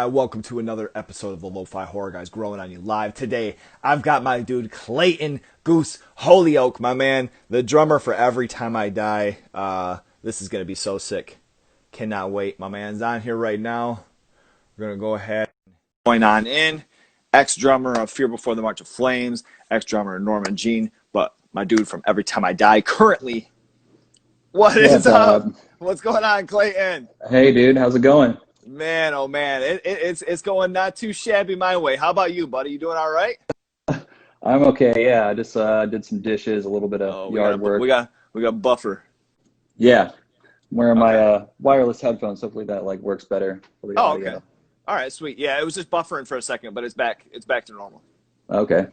Welcome to another episode of the Lo-Fi Horror Guys growing on you live. Today, I've got my dude Clayton, Goose, Holyoak, my man, the drummer for Every Time I Die. This is going to be so sick. Cannot wait. My man's on here right now. We're going to go ahead and join on in. Ex-drummer of Fear Before the March of Flames, ex-drummer of Norman Jean, but my dude from Every Time I Die currently. What is up? What's going on, Clayton? Hey, dude, how's it going? Man, oh man, it's going not too shabby my way. How about you, buddy? You doing all right? I'm okay. Yeah, I just did some dishes, a little bit Oh, of yard work. we got buffer. Yeah, I'm wearing my Okay. wireless headphones. Hopefully that like works better for the Oh, okay. audio. All right, sweet. Yeah, it was just buffering for a second, but it's back. It's back to normal. Okay,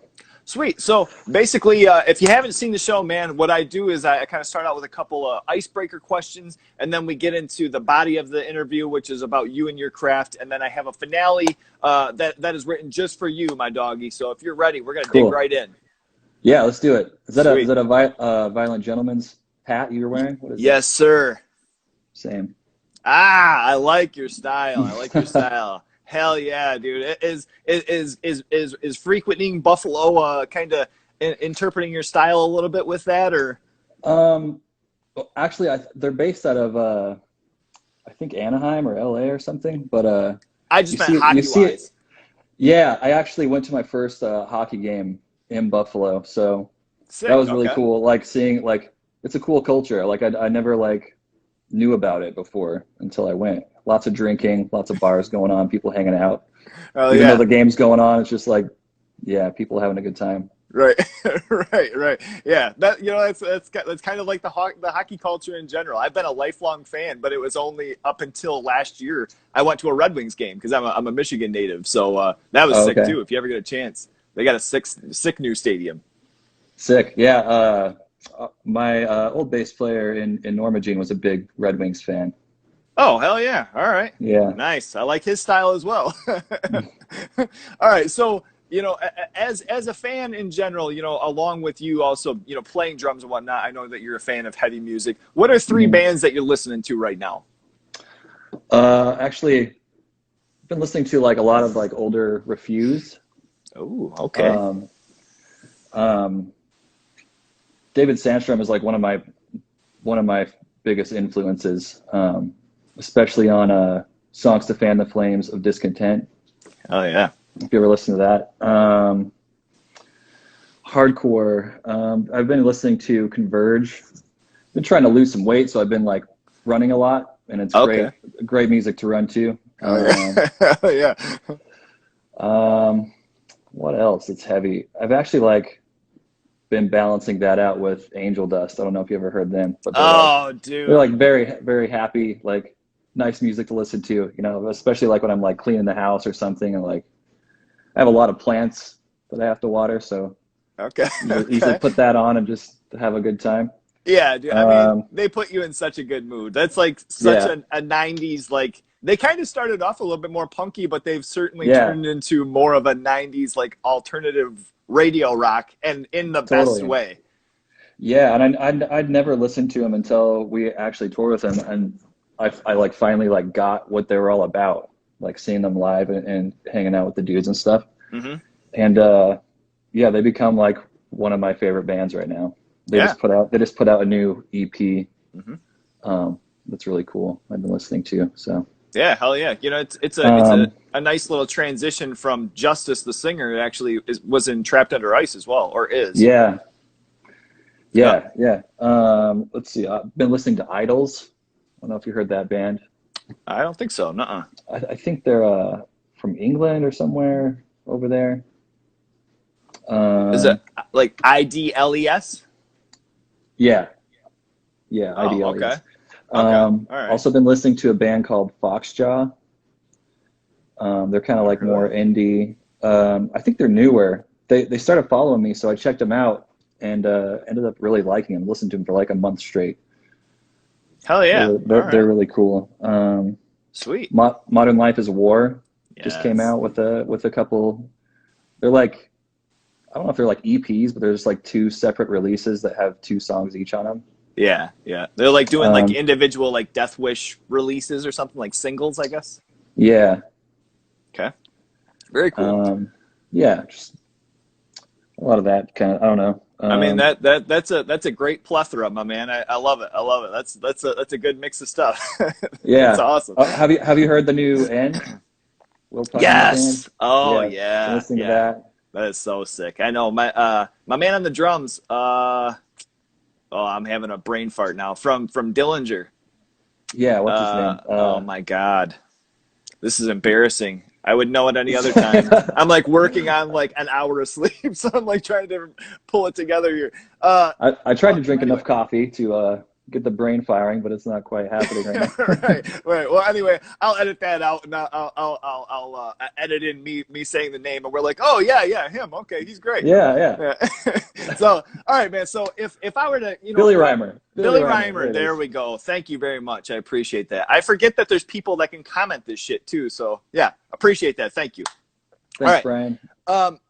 Sweet. So basically, if you haven't seen the show, man, what I do is I kind of start out with a couple of icebreaker questions, and then we get into the body of the interview, which is about you and your craft, and then I have a finale that is written just for you, my doggy. So if you're ready, we're gonna dig cool. right in. Yeah, let's do it. Is that Sweet. a Violent Gentleman's hat you're wearing? What is Yes, sir. that? Same. I like your style. I like your style. Hell yeah, dude! Is frequenting Buffalo kind of interpreting your style a little bit with that, or? Well, actually, they're based out of I think Anaheim or LA or something. But I just you meant see hockey you see it. wise. Yeah, I actually went to my first hockey game in Buffalo, so Sick. that was really Okay. cool. Like seeing like it's a cool culture. Like I never like knew about it before until I went. Lots of drinking, lots of bars going on, people hanging out. Oh Even though yeah. the game's going on, it's just like, yeah, people having a good time. Right. Right. Yeah. That's kind of like the hockey culture in general. I've been a lifelong fan, but it was only up until last year I went to a Red Wings game because I'm a Michigan native. So that was Oh, sick okay. too. If you ever get a chance, they got a sick new stadium. Sick. Yeah. My old bass player in Norma Jean was a big Red Wings fan. Oh, hell yeah. All right. Yeah. Nice. I like his style as well. All right. So, as a fan in general, along with you also, playing drums and whatnot, I know that you're a fan of heavy music. What are three Mhm. bands that you're listening to right now? Actually, I've been listening to like a lot of like older Refused. Oh, okay. Um, um, David Sandstrom is like one of my biggest influences, especially on songs to fan the flames of discontent. Oh, yeah. If you ever listen to that, hardcore. I've been listening to Converge. Been trying to lose some weight, so I've been like running a lot, and it's Okay. great music to run to. Oh, yeah. Oh, yeah. What else? It's heavy. I've actually like been balancing that out with Angel Dust. I don't know if you ever heard them, but Oh, they're like dude. very, very happy, like nice music to listen to, especially like when I'm like cleaning the house or something, and like I have a lot of plants that I have to water, so Okay. usually Okay. put that on and just have a good time. Yeah, dude. I mean, Um, they put you in such a good mood. That's like such yeah, a 90s, like, they kind of started off a little bit more punky, but they've certainly yeah, turned into more of a 90s, like, alternative radio rock, and in the best totally. way. Yeah, and I'd never listened to him until we actually toured with him, and I like finally like got what they were all about, like seeing them live and hanging out with the dudes and stuff. Hmm. And yeah, they become like one of my favorite bands right now. Yeah. They just put out a new EP. Hmm. That's really cool. I've been listening to. So Yeah, hell yeah. It's um, a nice little transition from Justice, the singer, actually was in Trapped Under Ice as well, or is. yeah, Yep. yeah. Let's see. I've been listening to Idols. I don't know if you heard that band. I don't think so. Nuh-uh. I think they're from England or somewhere over there. Is it Um, like IDLES? yeah, yeah, Oh, okay. IDLES. Okay. All right. Also been listening to a band called Foxjaw. They're kind of like Heard of more that? indie. I think they're newer. They started following me, so I checked them out and ended up really liking them. Listened to them for like a month straight. Hell yeah. All They're right. really cool. Sweet. Modern Life is War just came Yes. out with a couple. They're like I don't know if they're like EPs, but there's like two separate releases that have two songs each on them. Yeah, yeah. They're like doing like Um, individual like Death Wish releases or something, like singles, I guess. yeah, Very cool. Yeah, just a lot of that kind of, I don't know. I mean that's a great plethora, my man. I love it. I love it. That's a good mix of stuff. That's Yeah. awesome. Have you heard the new End? Will Puckman's band? Yes. Oh Yeah, been yeah, listening to yeah. that. That is so sick. I know my man on the drums. Oh, I'm having a brain fart now. From Dillinger. Yeah, what's his name? Oh my God, this is embarrassing. I would know it any other time. I'm like working on like an hour of sleep, so I'm like trying to pull it together here. I tried to drink Anyway. enough coffee to get the brain firing, but it's not quite happening right now. Right. Well, anyway, I'll edit that out, and I'll edit in me saying the name, and we're like, oh yeah, him. Okay, he's great. Yeah, yeah. Yeah. So, all right, man. So if I were to, Billy Reimer. Billy Reimer, There it there is. we go. Thank you very much. I appreciate that. I forget that there's people that can comment this shit too. So yeah, appreciate that. Thank you. Thanks, right. Brian.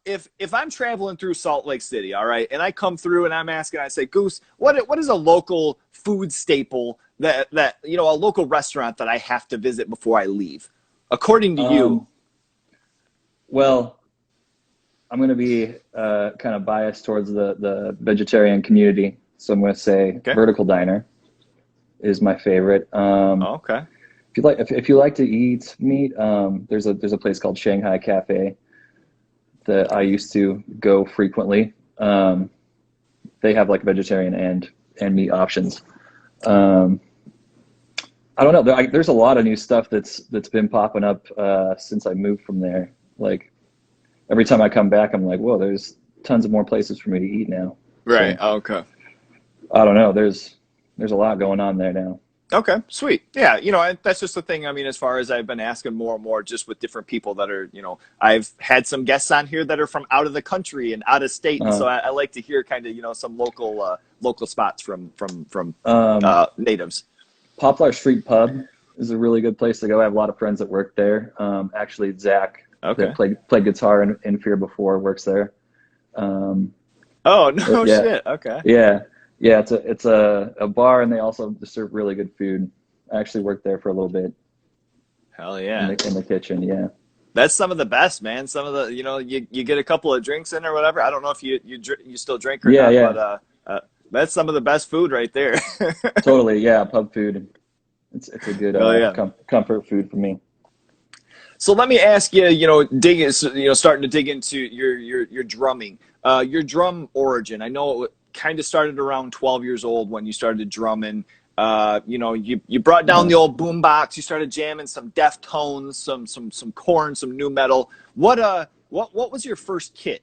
If I'm traveling through Salt Lake City, all right, and I come through and I'm asking, I say, Goose, what is a local food staple that a local restaurant that I have to visit before I leave? According to you. Well, I'm going to be kind of biased towards the vegetarian community, so I'm going to say Okay. Vertical Diner is my favorite. Okay. If you like to eat meat, there's a place called Shanghai Cafe that I used to go frequently. They have like vegetarian and meat options. I don't know. There's a lot of new stuff that's been popping up since I moved from there. Like every time I come back, I'm like, whoa, there's tons of more places for me to eat now. Right. So, Okay. I don't know. There's a lot going on there now. Okay, sweet. Yeah, that's just the thing. I mean, as far as I've been asking more and more just with different people that are, I've had some guests on here that are from out of the country and out of state. And so I like to hear kind of, some local spots from natives. Poplar Street Pub is a really good place to go. I have a lot of friends that work there. Actually, Zach, Okay. that played guitar in Fear Before, works there. Oh, no yeah. shit. Okay. Yeah, it's a bar, and they also serve really good food. I actually worked there for a little bit. Hell yeah. In the kitchen, yeah. That's some of the best, man. Some of the, you get a couple of drinks in or whatever. I don't know if you still drink or not, Yeah. but that's some of the best food right there. Totally, yeah. Pub food, it's a good comfort food for me. So let me ask you, starting to dig into your drumming, your drum origin. I know it kind of started around 12 years old when you started drumming. You brought down the old boombox. You started jamming some Deftones, some Korn, some new metal. What was your first kit?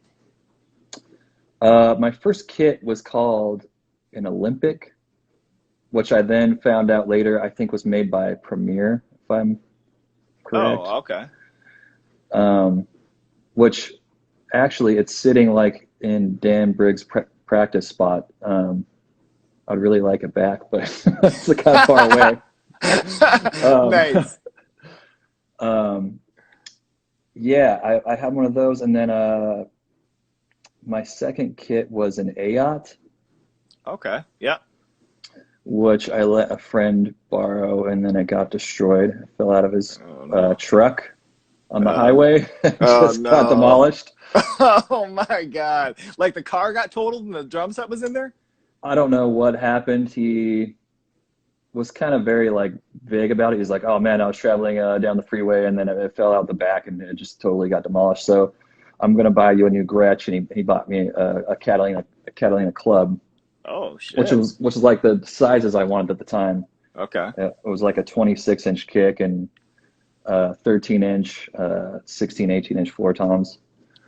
My first kit was called an Olympic, which I then found out later I think was made by Premier, if I'm correct. Oh, okay. Which actually it's sitting like in Dan Briggs' practice spot. I'd really like it back, but it's kind of far away. Nice. Yeah, I had one of those, and then my second kit was an AYOT. Okay. Yeah. Which I let a friend borrow, and then it got destroyed. It fell out of his truck on the highway. Just got demolished. Oh my God. Like the car got totaled and the drum set was in there? I don't know what happened. He was kind of very like vague about it. He's like, oh man, I was traveling down the freeway and then it fell out the back and it just totally got demolished. So I'm going to buy you a new Gretsch. And he bought me a Catalina Club. Oh shit. Which was like the sizes I wanted at the time. Okay. It was like a 26-inch kick and 13-inch, 16, 18-inch floor toms.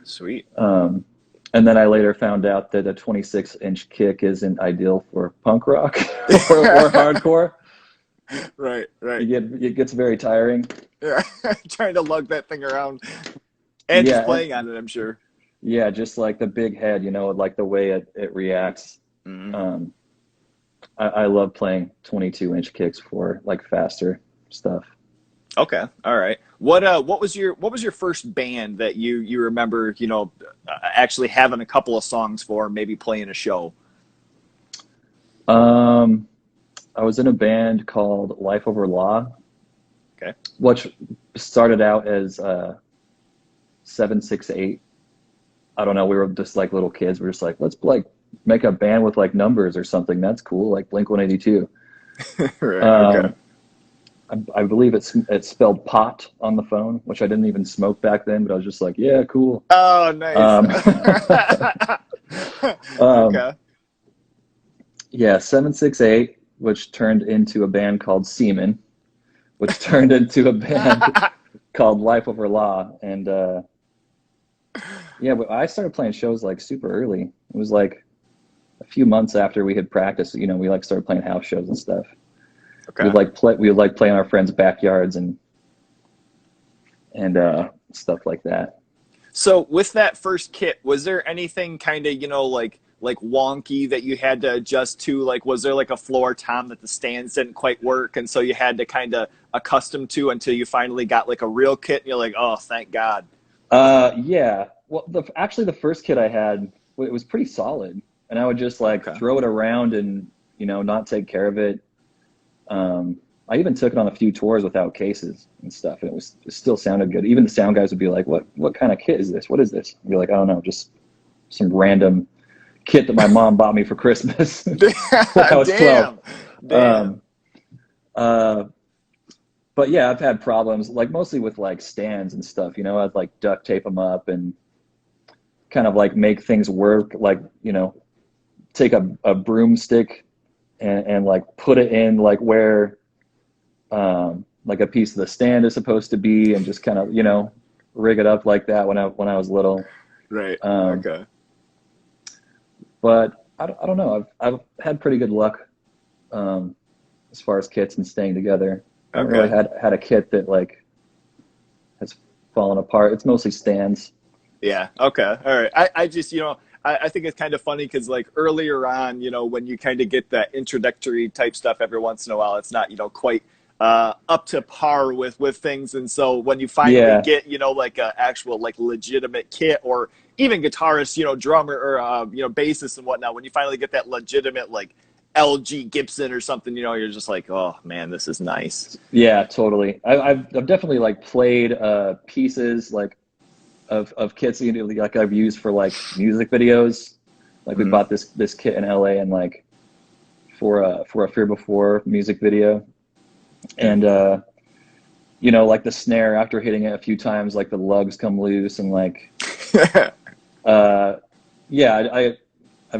Sweet. And then I later found out that a 26-inch kick isn't ideal for punk rock or hardcore. Right. It gets very tiring. Yeah, trying to lug that thing around and just playing on it, I'm sure. Yeah, just like the big head, like the way it reacts. Mm-hmm. I love playing 22-inch kicks for like faster stuff. Okay, all right. What was your first band that you remember? Actually having a couple of songs for, maybe playing a show. I was in a band called Life Over Law. Okay. Which started out as 768. I don't know. We were just like little kids. We were just like, let's like make a band with like numbers or something. That's cool. Like Blink-182. Right. Okay. I believe it's spelled pot on the phone, which I didn't even smoke back then, but I was just like, yeah, cool. Oh, nice. Okay. Yeah, 768, which turned into a band called Seaman, which turned into a band called Life Over Law. And yeah, but I started playing shows like super early. It was like a few months after we had practiced, we like started playing house shows and stuff. Okay. We would like play in our friends' backyards and stuff like that. So with that first kit, was there anything kind of, like wonky that you had to adjust to? Like, was there like a floor tom that the stands didn't quite work, and so you had to kind of accustom to until you finally got like a real kit and you're like, oh, thank God. Yeah. Well, actually the first kit I had, it was pretty solid, and I would just like throw it around and, not take care of it. I even took it on a few tours without cases and stuff, and it still sounded good. Even the sound guys would be like, what kind of kit is this? What is this? I'd be like, I don't know, just some random kit that my mom bought me for Christmas when I was 12. Damn. But yeah, I've had problems, like mostly with like stands and stuff, I'd like duct tape them up and kind of like make things work, like, take a broomstick and like put it in like where like a piece of the stand is supposed to be, and just kind of, rig it up like that when I was little. Right. Okay. But I don't know. I've had pretty good luck as far as kits and staying together. I haven't really had a kit that like has fallen apart. It's mostly stands. Yeah. Okay. All right. I just, I think it's kind of funny because like earlier on, when you kind of get that introductory type stuff every once in a while, it's not, quite up to par with things. And so when you finally get, like a actual like legitimate kit, or even guitarist, drummer or, bassist and whatnot, when you finally get that legitimate like LG Gibson or something, you're just like, oh man, this is nice. Yeah, totally. I've definitely like played pieces like of kits, like I've used for like music videos. Like we bought this kit in LA and like for a Fear Before music video. And like the snare, after hitting it a few times, like the lugs come loose and like I've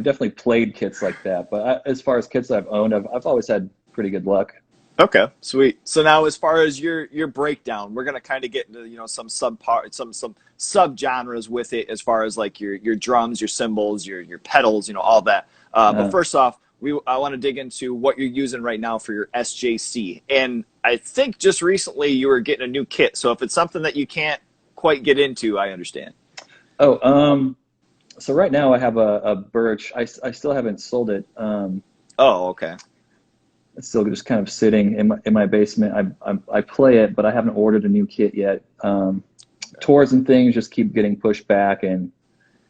definitely played kits like that. But as far as kits I've owned, I've always had pretty good luck. Okay, sweet. So now, as far as your breakdown, we're gonna kind of get into some sub genres with it, as far as like your drums, your cymbals, your pedals, all that. But first off, I want to dig into what you're using right now for your SJC. And I think just recently you were getting a new kit. So if it's something that you can't quite get into, I understand. So right now I have a Birch. I still haven't sold it. Okay. It's still just kind of sitting in my basement. I play it, but I haven't ordered a new kit yet. Tours and things just keep getting pushed back, and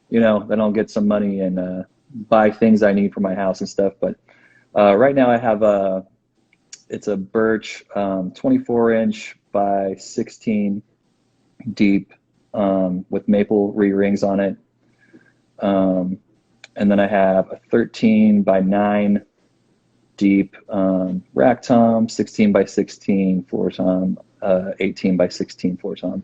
then I'll get some money and buy things I need for my house and stuff. But right now I have it's a Birch 24-inch by 16 deep with maple re-rings on it. And then I have a 13 by 9 deep rack tom, 16 by 16 floor tom, 18 by 16 floor tom.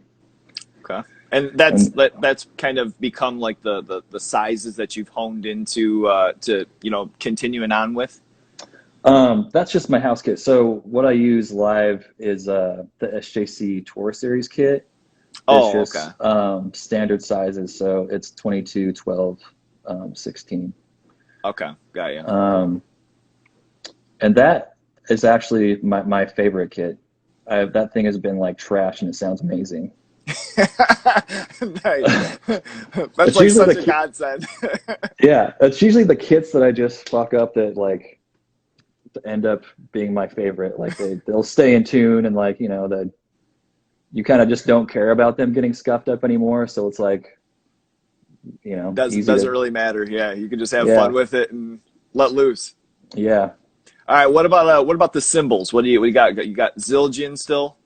Okay. And that's kind of become like the sizes that you've honed into to continuing on with. That's just my house kit. So what I use live is the SJC Tour Series kit. It's just standard sizes. So it's 22, 12, 16. Okay, got you. And that is actually my favorite kit. That thing has been like trash and it sounds amazing. Nice. That's like such a godsend. Yeah, it's usually the kits that I just fuck up that like end up being my favorite. Like they'll stay in tune, and like that you kind of just don't care about them getting scuffed up anymore. So it's like doesn't really matter. Yeah, you can just have fun with it and let loose. Yeah. All right. What about the cymbals? What do you got? You got Zildjian still?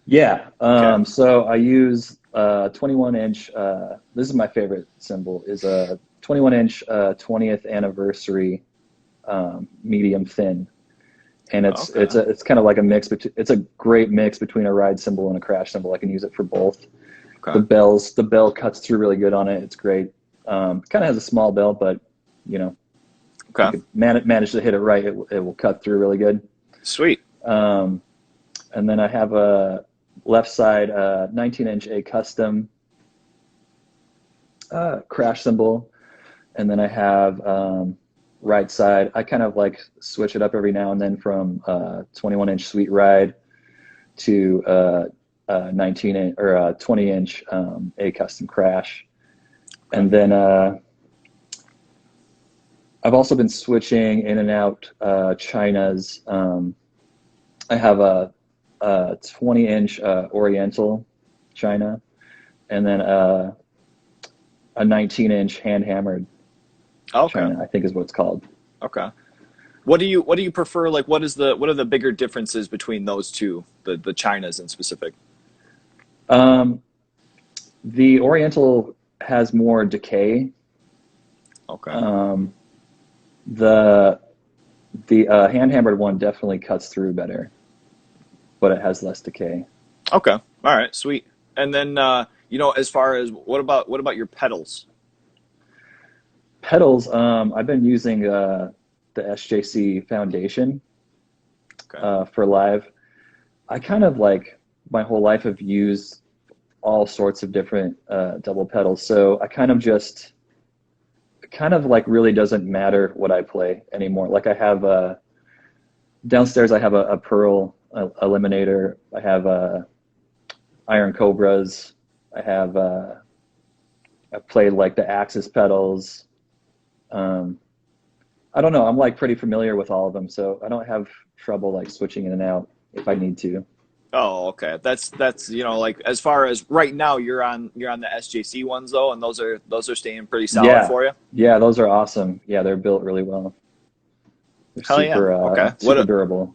Yeah. Okay. So I use 21-inch. This is my favorite cymbal. Is a 21-inch 20th anniversary medium thin, and it's kind of like a mix. It's a great mix between a ride cymbal and a crash cymbal. I can use it for both. Okay. The bell cuts through really good on it. It's great. Kind of has a small bell, but you know, okay, you manage to hit it right, it will cut through really good. Sweet. And then I have a left side 19-inch A custom crash cymbal, and then I have right side. I kind of like switch it up every now and then from 21-inch sweet ride to 19 or 20-inch A custom crash, and then I've also been switching in and out China's. I have a 20-inch Oriental China, and then a 19-inch hand hammered China, I think is what it's called. Okay. What do you prefer? Like, what are the bigger differences between those two, the Chinas in specific? The Oriental has more decay. Okay. The hand hammered one definitely cuts through better, but it has less decay. Okay. All right. Sweet. And then as far as what about your pedals? Pedals, I've been using the SJC Foundation for live. I kind of like my whole life have used all sorts of different double pedals, so I kind of like really doesn't matter what I play anymore. Like I have downstairs, I have a Pearl Eliminator. I have Iron Cobras. I've played like the Axis pedals. I don't know. I'm like pretty familiar with all of them, so I don't have trouble like switching in and out if I need to. Oh, okay. That's like as far as right now, you're on the SJC ones though, and those are staying pretty solid for you. Yeah, those are awesome. Yeah, they're built really well. They're super, Okay. super durable.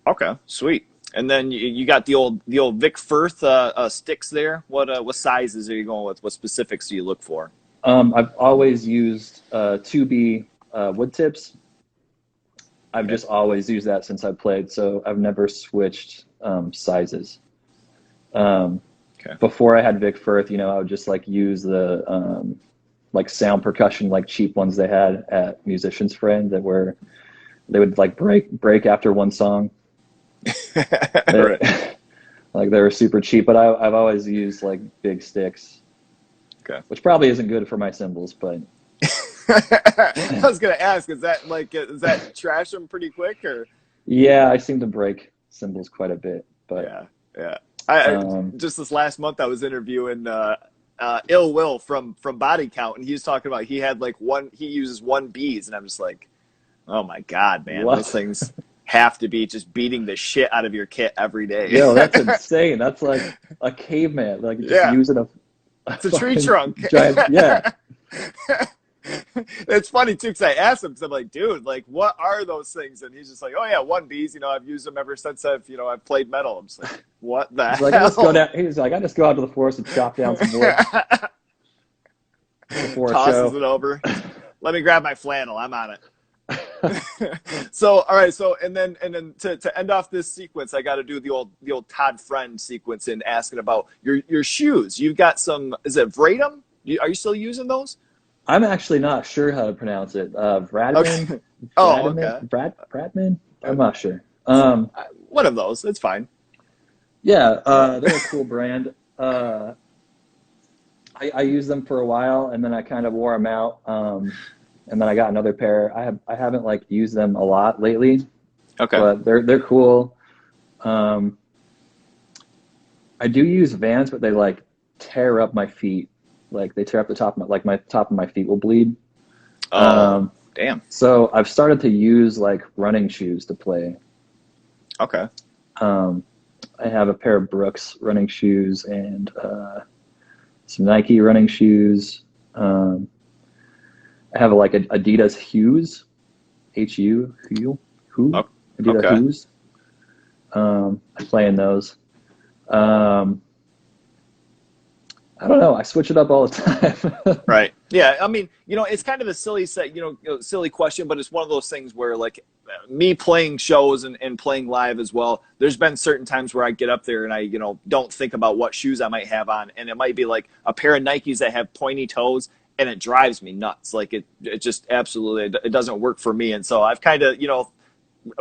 Okay, sweet. And then you got the old Vic Firth sticks there. What sizes are you going with? What specifics do you look for? I've always used 2B wood tips. I've just always used that since I played, so I've never switched sizes. Before I had Vic Firth, I would just like use the like sound percussion, like cheap ones they had at Musician's Friend they would like break after one song. Like they were super cheap, but I've always used like big sticks. Okay. Which probably isn't good for my cymbals, but I was gonna ask, is that trash them pretty quick or? Yeah, I seem to break cymbals quite a bit, but yeah. I just this last month I was interviewing Ill Will from Body Count, and he was talking about he uses 1Bs, and I'm just like, oh my god, man, those things have to be just beating the shit out of your kit every day. Yo, that's insane. That's like a caveman, like just using a. It's a tree trunk. Giant, yeah. It's funny too, because I asked him, because I'm like, dude, like, what are those things? And he's just like, oh yeah, 1Bs. I've used them ever since I've played metal. I'm just like, what the hell? He's like, I just go out to the forest and chop down some wood before tosses it over. Let me grab my flannel. I'm on it. So all right, so and then to end off this sequence, I got to do the old Todd Friend sequence in asking about your shoes. You've got some, is it Vratum? Are you still using those? I'm actually not sure how to pronounce it. Vradman. Okay. Oh, okay. Bradman. I'm not sure. One of those. It's fine. Yeah, they're a cool brand. I used them for a while, and then I kind of wore them out. And then I got another pair. I haven't like used them a lot lately. Okay. But they're cool. I do use Vans, but they like tear up my feet. Like they tear up the top of my top of my feet will bleed. Oh, damn. So I've started to use like running shoes to play. Okay. I have a pair of Brooks running shoes and some Nike running shoes. I have like Adidas Hughes, H-U, Adidas Hughes. I play in those. I don't know. I switch it up all the time. Right. Yeah. I mean, it's kind of a silly silly question, but it's one of those things where, like, me playing shows and playing live as well, there's been certain times where I get up there and I, don't think about what shoes I might have on. And it might be like a pair of Nikes that have pointy toes, and it drives me nuts. Like, it just absolutely, it doesn't work for me. And so I've kind of,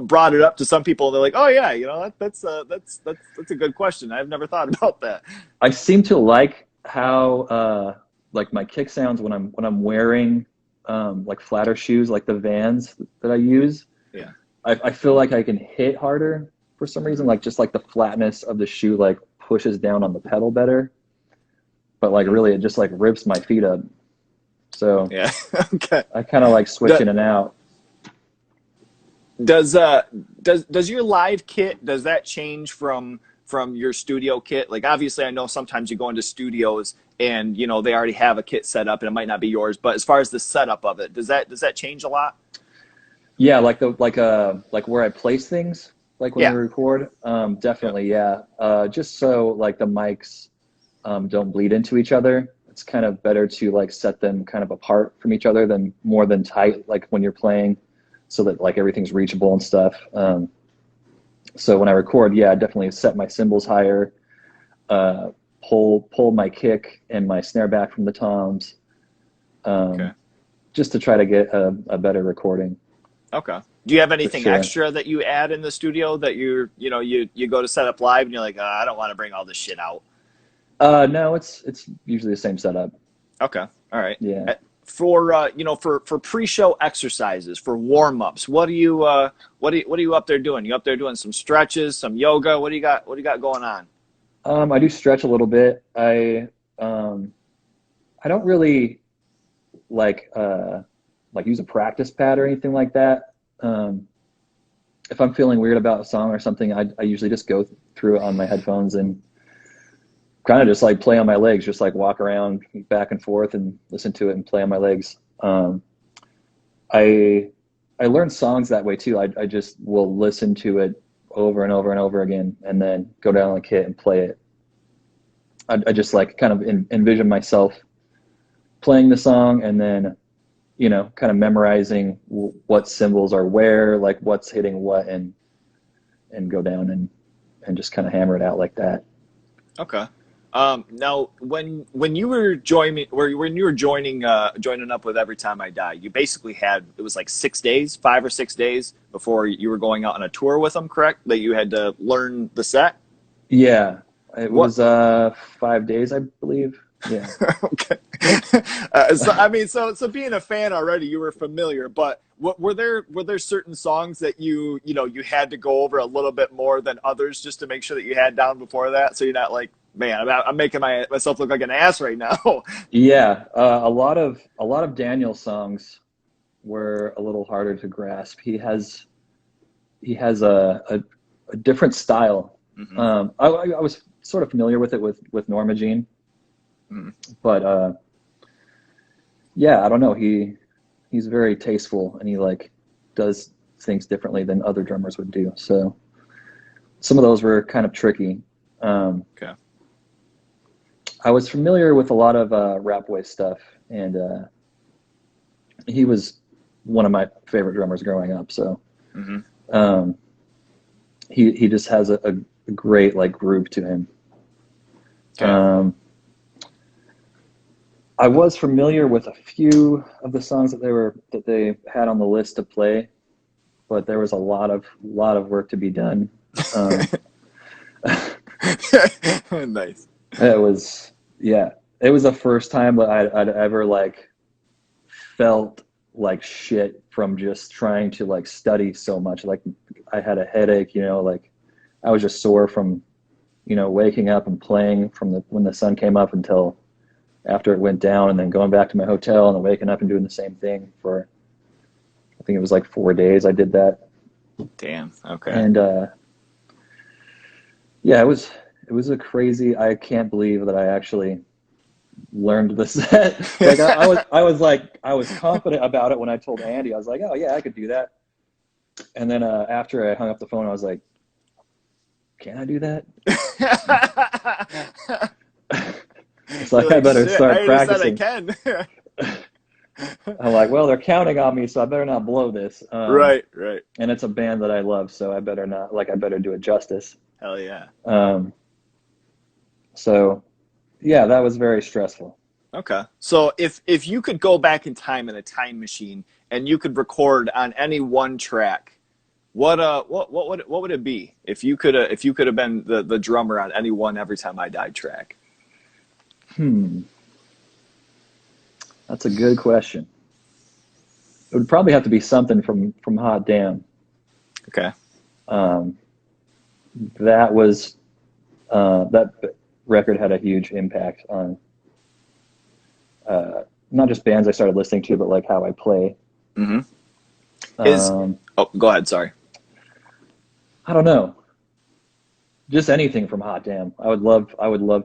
brought it up to some people, and they're like, "Oh yeah, that's a good question. I've never thought about that." I seem to like how like my kick sounds when I'm wearing like flatter shoes, like the Vans that I use. Yeah. I feel like I can hit harder for some reason, like just like the flatness of the shoe like pushes down on the pedal better. But like really, it just like rips my feet up. So Yeah. Okay. I kind of like switch in and out. Does your live kit, does that change from your studio kit? Like, obviously I know sometimes you go into studios and they already have a kit set up and it might not be yours, but as far as the setup of it, does that change a lot? Yeah, like where I place things, like when we Yeah. record, Yeah. definitely, yeah. Just so like the mics don't bleed into each other. It's kind of better to like set them kind of apart from each other than more than tight, like when you're playing, so that like everything's reachable and stuff. So when I record, yeah, I definitely set my cymbals higher, uh, pull my kick and my snare back from the toms, Okay. um, just to try to get a better recording Okay. Do you have for anything sure. extra that you add in the studio that you go to set up live and you're like, I don't want to bring all this shit out? No, it's usually the same setup. Okay. All right. Yeah. For for pre-show exercises, for warm-ups, what are you up there doing? You up there doing some stretches, some yoga? What do you got going on? I do stretch a little bit. I don't really like like use a practice pad or anything like that. If I'm feeling weird about a song or something, I usually just go through it on my headphones and kind of just like play on my legs, just like walk around back and forth and listen to it and play on my legs. I I learned songs that way too. I just will listen to it over and over and over again, and then go down on the kit and play it. I just like kind of envision myself playing the song, and then kind of memorizing what cymbals are where, like what's hitting what, and go down and just kind of hammer it out like that. Okay. Now, when you were joining, or when you were joining up with Every Time I Die, you basically had, it was like 6 days, 5 or 6 days before you were going out on a tour with them, correct? That you had to learn the set. Yeah, it What? was 5 days, I believe. Yeah. Okay. So I mean, so being a fan already, you were familiar. But were there certain songs that you had to go over a little bit more than others just to make sure that you had down before that, so you're not like, man, I'm making myself look like an ass right now. Yeah, a lot of Daniel songs were a little harder to grasp. He has a different style. Hmm. I was sort of familiar with it with Norma Jean, Hmm. but yeah, I don't know. He's very tasteful, and he like does things differently than other drummers would do. So some of those were kind of tricky. Um, Okay. I was familiar with a lot of Rap Boy stuff, and he was one of my favorite drummers growing up. So Hmm. um, he just has a great like groove to him. Okay. Um, I was familiar with a few of the songs that they had on the list to play, but there was a lot of work to be done. Um, Nice. it was yeah, it was the first time that I'd ever like felt like shit from just trying to like study so much. Like I had a headache, like I was just sore from waking up and playing from the when the sun came up until after it went down, and then going back to my hotel and then waking up and doing the same thing for I think it was like 4 days I did that. Damn. Okay. And yeah, it was a crazy. I can't believe that I actually learned the set. Like I was confident about it when I told Andy. I was like, oh yeah, I could do that. And then after I hung up the phone, I was like, can I do that? It's like, You're I like, better shit, I start already said I practicing. can. I'm like, well, they're counting on me, so I better not blow this. Right, right. And it's a band that I love, so I better not, like, I better do it justice. Hell yeah. Um, so yeah, that was very stressful. Okay. So if you could go back in time in a time machine and you could record on any one track, what would it be if you could have been the drummer on any one Every Time I Died track? Hmm. That's a good question. It would probably have to be something from Hot Damn. Okay. Um, that was that record had a huge impact on not just bands I started listening to, but like how I play. Mm-hmm. Is Um, oh, go ahead. Sorry. I don't know, just anything from Hot Damn. I would love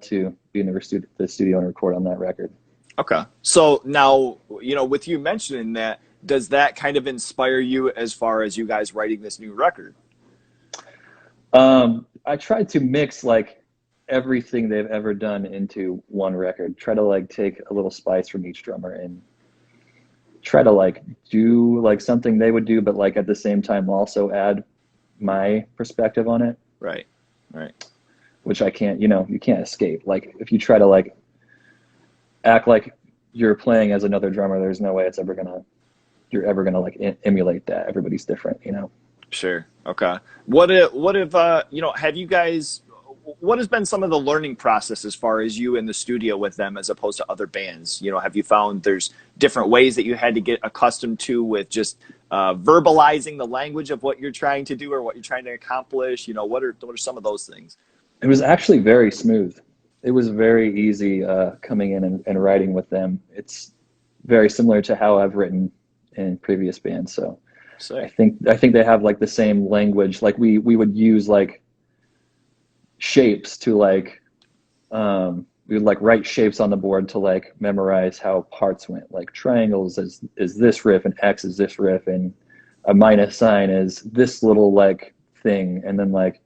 to be in the studio and record on that record. Okay. So now, with you mentioning that, does that kind of inspire you as far as you guys writing this new record? I tried to mix like everything they've ever done into one record. Try to like take a little spice from each drummer and try to like do like something they would do, but like at the same time also add my perspective on it. Right. Right. Which I can't, you can't escape. Like if you try to like act like you're playing as another drummer, there's no way you're ever gonna like emulate that. Everybody's different. Sure. Okay. Have you guys, what has been some of the learning process as far as you in the studio with them as opposed to other bands? Have you found there's different ways that you had to get accustomed to with just verbalizing the language of what you're trying to do or what you're trying to accomplish? What are some of those things? It was actually very smooth. It was very easy coming in and writing with them. It's very similar to how I've written in previous bands. So I think they have like the same language. Like we would use like shapes to like we would like write shapes on the board to like memorize how parts went. Like triangles is this riff and X is this riff and a minus sign is this little like thing, and then like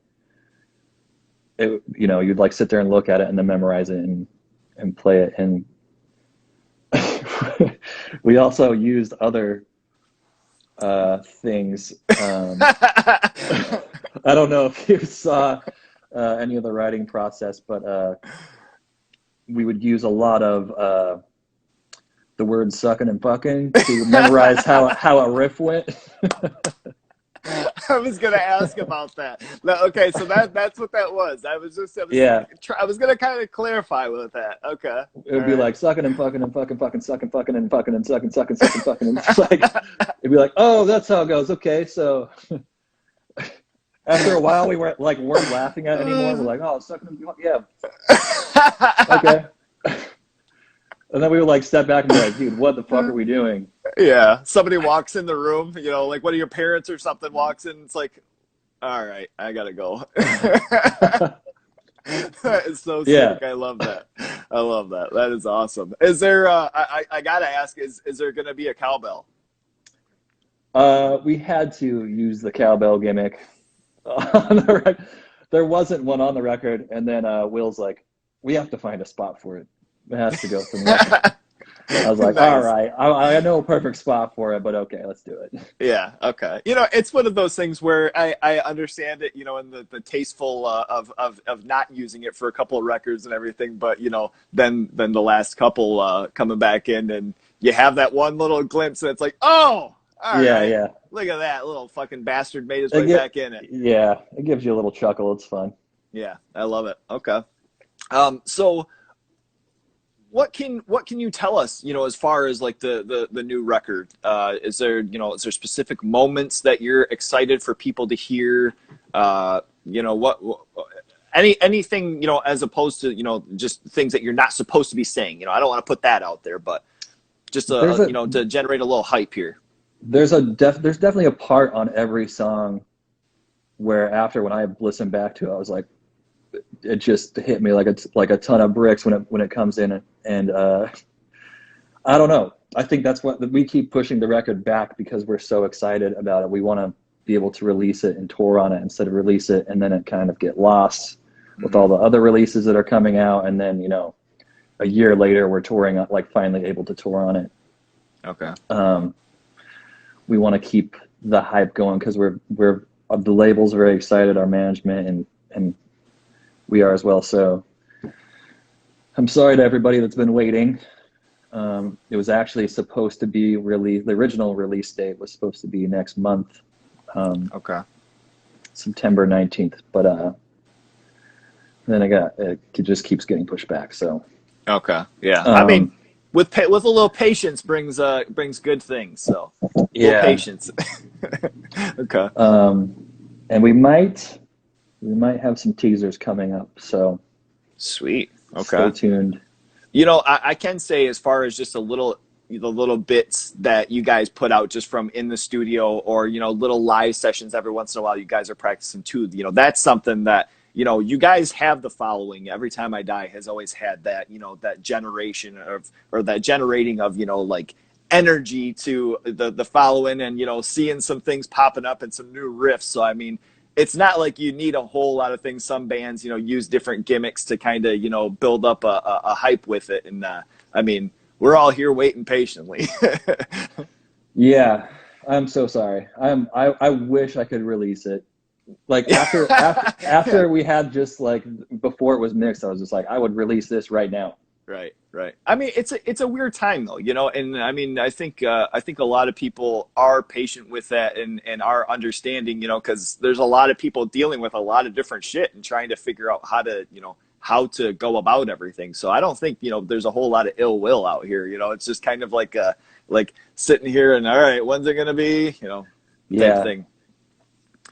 you'd like sit there and look at it and then memorize it and play it. And we also used other things. I don't know if you saw any of the writing process, but we would use a lot of the word sucking and fucking to memorize how a riff went. I was gonna ask about that. Okay, so that's what that was. I was gonna kind of clarify with that. Okay. It would be like sucking and fucking and fucking sucking fucking and fucking and sucking fucking, and it's like it'd be like, oh, that's how it goes. Okay, so after a while we weren't laughing at it anymore. We're like, oh, sucking and yeah. Okay. And then we would like step back and be like, dude, what the fuck are we doing? Yeah. Somebody walks in the room, like one of your parents or something walks in. It's like, all right, I gotta go. It's so sick. I love that. That is awesome. Is there? I gotta ask. Is there gonna be a cowbell? We had to use the cowbell gimmick on the record. There wasn't one on the record, and then Will's like, we have to find a spot for it. It has to go somewhere. I was like, nice. All right, I know a perfect spot for it, but okay, let's do it. Yeah, okay. It's one of those things where I understand it, and the tasteful of not using it for a couple of records and everything, but then the last couple coming back in, and you have that one little glimpse, and it's like, oh, all right, yeah. Look at that little fucking bastard made his way back in it. Yeah, it gives you a little chuckle. It's fun. Yeah, I love it. Okay, so. What can you tell us, as far as like the new record? Is there specific moments that you're excited for people to hear? Anything, as opposed to, just things that you're not supposed to be saying. I don't want to put that out there, but just to generate a little hype here. There's definitely a part on every song where after when I listened back to it, I was like, it just hit me like a ton of bricks when it comes in, and I don't know. I think that's what we keep pushing the record back because we're so excited about it. We want to be able to release it and tour on it instead of release it and then it kind of get lost with all the other releases that are coming out, and then a year later, we're touring, like finally able to tour on it. Okay. We want to keep the hype going because we're the label's very excited, our management, and we are as well. So I'm sorry to everybody that's been waiting. It was actually supposed to be the original release date was supposed to be next month. Okay. September 19th, but then it just keeps getting pushed back. So Okay. Yeah. I mean, with a little patience brings good things. So a little patience. Okay. And we might have some teasers coming up. So Sweet. Okay. Stay tuned. You know, I can say as far as just the little bits that you guys put out just from in the studio or, you know, little live sessions every once in a while you guys are practicing too. You know, that's something that, you know, you guys have the following. Every Time I Die has always had that, you know, that generation of, or that generating of, you know, like energy to the following and, you know, seeing some things popping up and some new riffs. So, I mean, it's not like you need a whole lot of things. Some bands, you know, use different gimmicks to kind of, you know, build up a hype with it. And I mean, we're all here waiting patiently. Yeah, I'm so sorry. I wish I could release it. Like after we had just like before it was mixed, I was just like, I would release this right now. Right. I mean, it's a weird time though, you know, and I mean, I think a lot of people are patient with that and are understanding, you know, because there's a lot of people dealing with a lot of different shit and trying to figure out how to go about everything. So I don't think, you know, there's a whole lot of ill will out here. You know, it's just kind of like sitting here and all right, when's it gonna be, you know, type thing.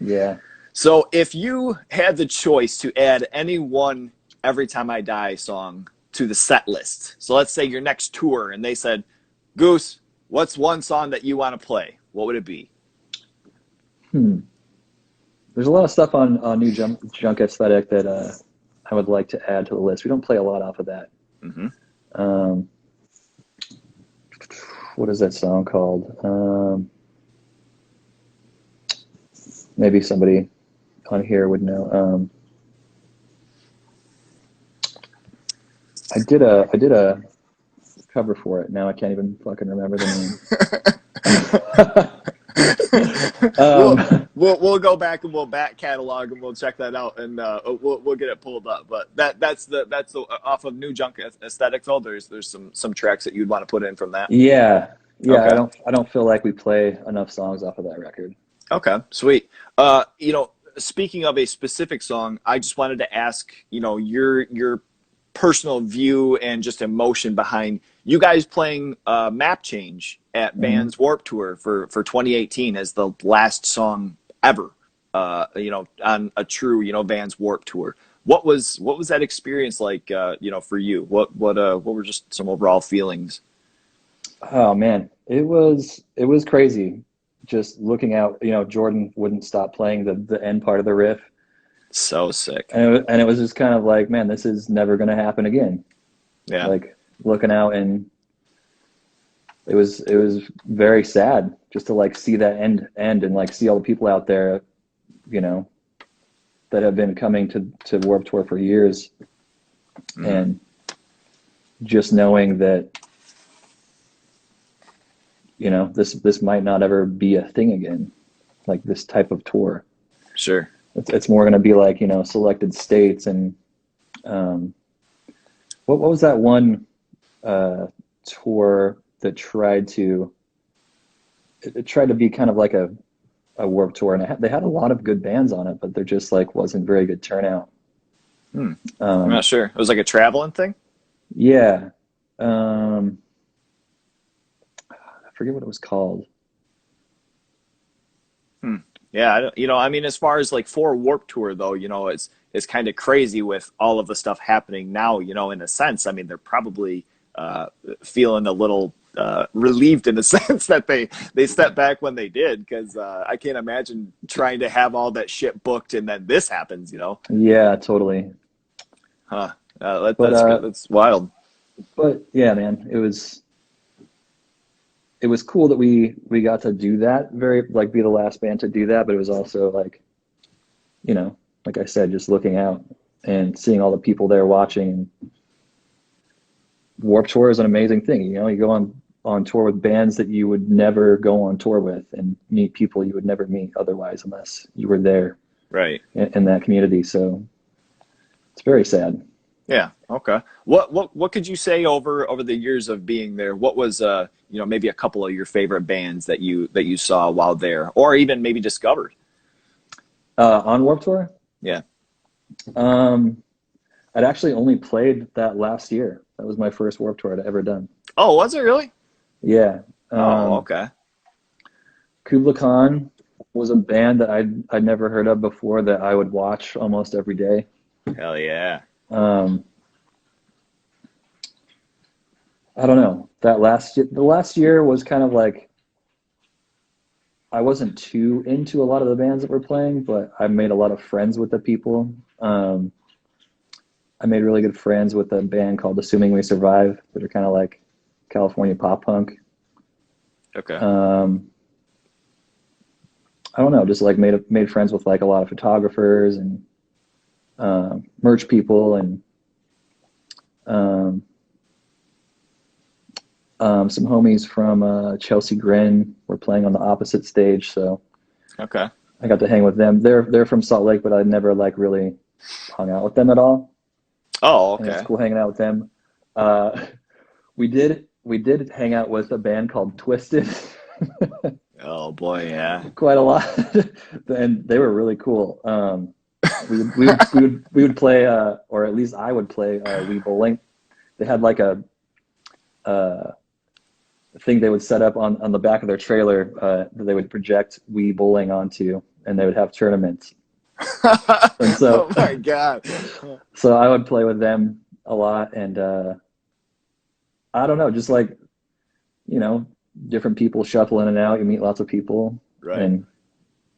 Yeah. So if you had the choice to add any one Every Time I Die song to the set list, so let's say your next tour and they said, Goose, what's one song that you want to play? What would it be? There's a lot of stuff on New Junk Aesthetic that I would like to add to the list. We don't play a lot off of that. Mm-hmm. What is that song called? Maybe somebody on here would know. I did a cover for it. Now I can't even fucking remember the name. We'll go back and we'll back catalog and we'll check that out and we'll get it pulled up. But that's off of New Junk Aesthetic. Though there's some tracks that you'd want to put in from that. Yeah. Okay. I don't feel like we play enough songs off of that record. Okay, sweet. You know, speaking of a specific song, I just wanted to ask, you know, your personal view and just emotion behind you guys playing Map Change at Vans Warped Tour for 2018 as the last song ever, you know, on a true, you know, Vans Warped Tour. What was that experience like, you know, for you? What were just some overall feelings? Oh man, it was crazy. Just looking out, you know, Jordan wouldn't stop playing the end part of the riff. So sick. And it was just kind of like, man, this is never going to happen again. Yeah. Like looking out, and it was very sad just to like see that end and like see all the people out there, you know, that have been coming to Warped Tour for years, and just knowing that, you know, this might not ever be a thing again, like this type of tour. Sure. It's more going to be like, you know, selected states and what was that one tour that tried to be kind of like a Warped Tour, and they had a lot of good bands on it, but there just like wasn't very good turnout. I'm not sure. It was like a traveling thing. Yeah. I forget what it was called. Yeah, you know, I mean, as far as like for Warped Tour though, you know, it's kind of crazy with all of the stuff happening now. You know, in a sense, I mean, they're probably feeling a little relieved in a sense that they stepped back when they did, because I can't imagine trying to have all that shit booked and then this happens. You know? Yeah, totally. Huh? That's wild. But yeah, man, it was cool that we got to do that, be the last band to do that, but it was also like, you know, like I said, just looking out and seeing all the people there watching, Warped Tour is an amazing thing. You know, you go on tour with bands that you would never go on tour with, and meet people you would never meet otherwise unless you were there Right. in that community. So it's very sad. Yeah. Okay. What could you say over the years of being there? What was maybe a couple of your favorite bands that you saw while there, or even maybe discovered? On Warped Tour, Yeah. I'd actually only played that last year. That was my first Warped Tour I'd ever done. Oh, was it really? Yeah. Oh, okay. Kubla Khan was a band that I'd never heard of before that I would watch almost every day. Hell yeah. Um, I don't know. The last year was kind of like I wasn't too into a lot of the bands that were playing, but I made a lot of friends with the people. I made really good friends with a band called Assuming We Survive that are kind of like California pop punk. Okay. I don't know, just like made friends with like a lot of photographers and merch people and some homies from Chelsea Grin were playing on the opposite stage, so Okay. I got to hang with them. They're from Salt Lake, but I never like really hung out with them at all. Oh, And it's okay. cool hanging out with them. We did hang out with a band called Twisted Oh boy, yeah. quite a lot, and they were really cool. We would play, or at least I would play Wii Bowling. They had like a thing they would set up on the back of their trailer that they would project Wii Bowling onto, and they would have tournaments. And so, Oh my God. so I would play with them a lot, and I don't know, just like, you know, different people shuffle in and out. You meet lots of people, Right. and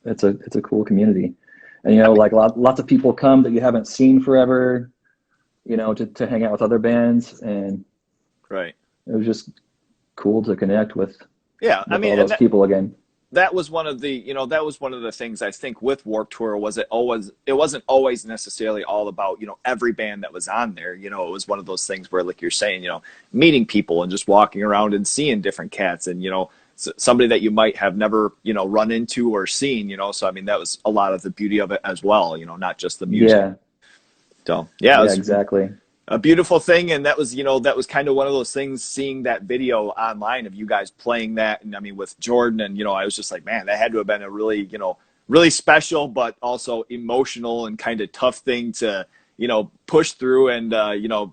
it's a cool community. And you know, like lots of people come that you haven't seen forever, you know, to hang out with other bands, and Right. it was just cool to connect with Yeah. I mean, all and those people again. that was one of the things I think with Warped Tour was it wasn't always necessarily all about, every band that was on there. It was one of those things where, like you're saying, meeting people and just walking around and seeing different cats and, somebody that you might have never, run into or seen, so I mean that was a lot of the beauty of it as well, not just the music. Yeah, So yeah, it yeah, was exactly. a beautiful thing, and that was kind of one of those things, seeing that video online of you guys playing that, and I mean with Jordan, and I was just like, man, that had to have been a really really special but also emotional and kind of tough thing to push through and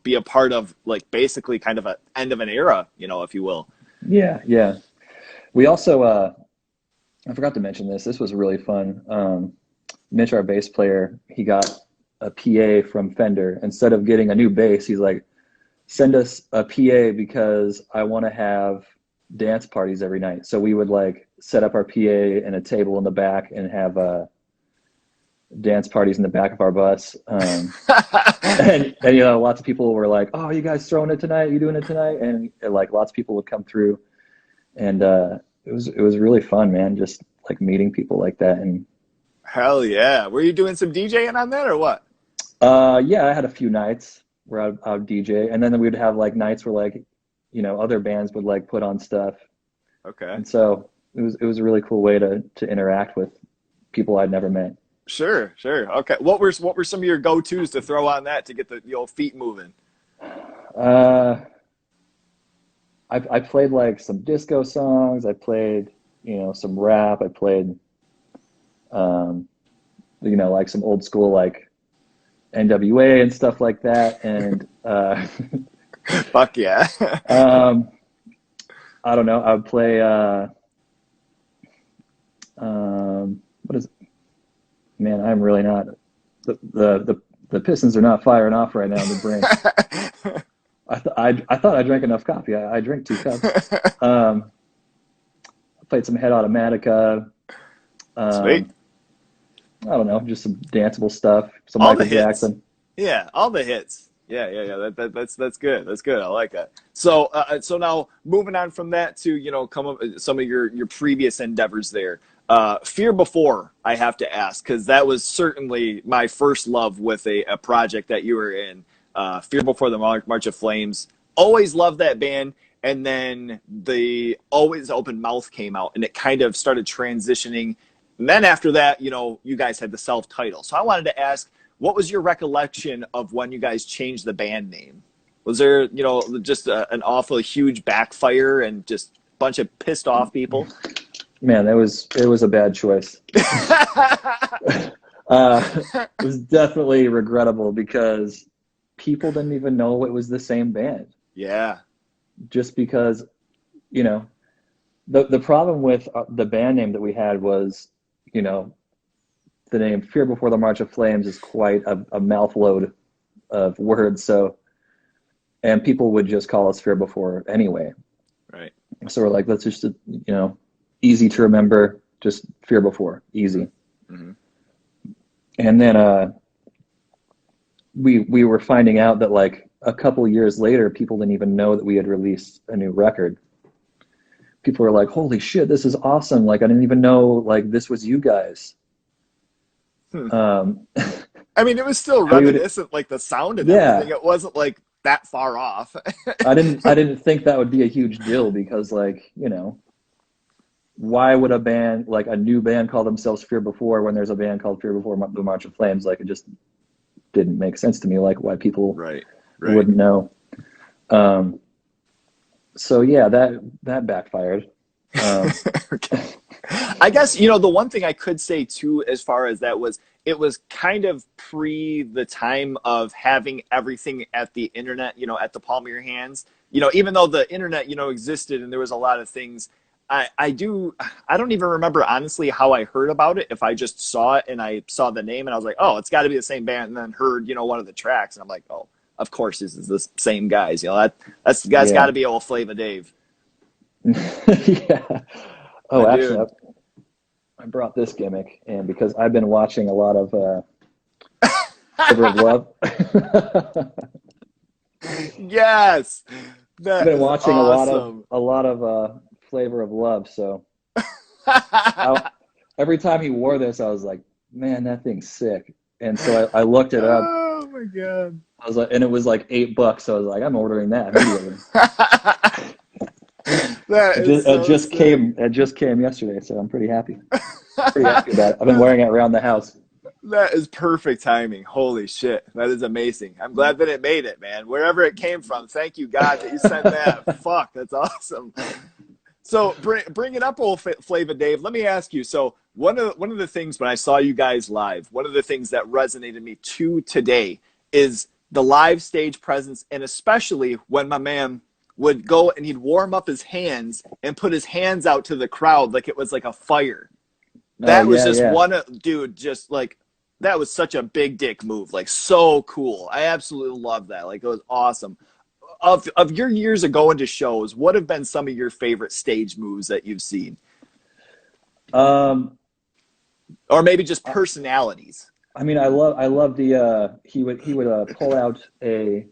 be a part of, like basically kind of an end of an era, if you will. Yeah, yeah. We also, I forgot to mention this. This was really fun. Mitch, our bass player, he got a PA from Fender. Instead of getting a new bass, he's like, send us a PA because I want to have dance parties every night. So we would like set up our PA and a table in the back and have dance parties in the back of our bus. And lots of people were like, oh, you guys throwing it tonight? You doing it tonight? And like lots of people would come through, and it was really fun, man. Just like meeting people like that. And Hell yeah. Were you doing some DJing on that or what? yeah, I had a few nights where I'd DJ, and then we'd have like nights where like, other bands would like put on stuff. Okay. And so it was a really cool way to interact with people I'd never met. Sure. Okay. What were some of your go-tos to throw on that to get the old feet moving? I played like some disco songs. I played, some rap. I played, like some old school like NWA and stuff like that. And Fuck yeah. I don't know. I would play. What is? Man, I'm really not. The Pistons are not firing off right now in the brain. I thought I drank enough coffee. I drank 2 cups. I played some Head Automatica. Sweet. I don't know, just some danceable stuff. Some All Michael the hits. Jackson. Yeah, all the hits. Yeah. That's good. That's good. I like that. So now moving on from that to come up with some of your previous endeavors there. Fear Before, I have to ask, because that was certainly my first love with a project that you were in. Fear Before the March of Flames. always loved that band. And then the Always Open Mouth came out, and it kind of started transitioning. And then after that, you guys had the self-title. So I wanted to ask, what was your recollection of when you guys changed the band name? Was there, just an awful huge backfire and just a bunch of pissed off people? Man, it was a bad choice. It was definitely regrettable because people didn't even know it was the same band. Yeah. Just because, the problem with the band name that we had was, the name Fear Before the March of Flames is quite a mouthload of words. So, and people would just call us Fear Before anyway. Right. So we're like, let's just, easy to remember, just Fear Before, easy. Mm-hmm. And then we were finding out that like a couple years later, people didn't even know that we had released a new record. People were like, holy shit, this is awesome. Like, I didn't even know like this was you guys. I mean, it was still reminiscent, like the sound and everything. It wasn't like that far off. I didn't think that would be a huge deal because like, why would a new band call themselves Fear Before when there's a band called Fear Before the March of Flames? Like, it just didn't make sense to me, like why people wouldn't know. So yeah, that backfired. Okay. I guess, the one thing I could say too, as far as that was, it was kind of pre the time of having everything at the internet, at the palm of your hands, even though the internet, existed and there was a lot of things. I don't even remember honestly how I heard about it. If I just saw it and I saw the name and I was like, oh, it's got to be the same band, and then heard, one of the tracks, and I'm like, oh, of course this is the same guys. That's the guy's got to be old Flava Dave. Yeah. Oh, actually, I brought this gimmick in because I've been watching a lot of Flavor of Love. Yes, I've been watching awesome. a lot of Flavor of Love. So every time he wore this, I was like, man, that thing's sick. And so I looked it up. Oh my god! I was like, and it was like $8. So I was like, I'm ordering that immediately. It just came yesterday, so I'm pretty happy. Pretty happy about it. I've been wearing it around the house. That is perfect timing. Holy shit. That is amazing. I'm glad that it made it, man. Wherever it came from, thank you, God, that you sent that. Fuck, that's awesome. So bring it up, old Flava Dave. Let me ask you. So one of the things when I saw you guys live, one of the things that resonated me to today is the live stage presence, and especially when my man would go and he'd warm up his hands and put his hands out to the crowd like it was like a fire. That was dude, just like, that was such a big dick move. Like, so cool. I absolutely love that. Like, it was awesome. Of your years of going to shows, what have been some of your favorite stage moves that you've seen? Or maybe just personalities. I mean, I love the he would pull out a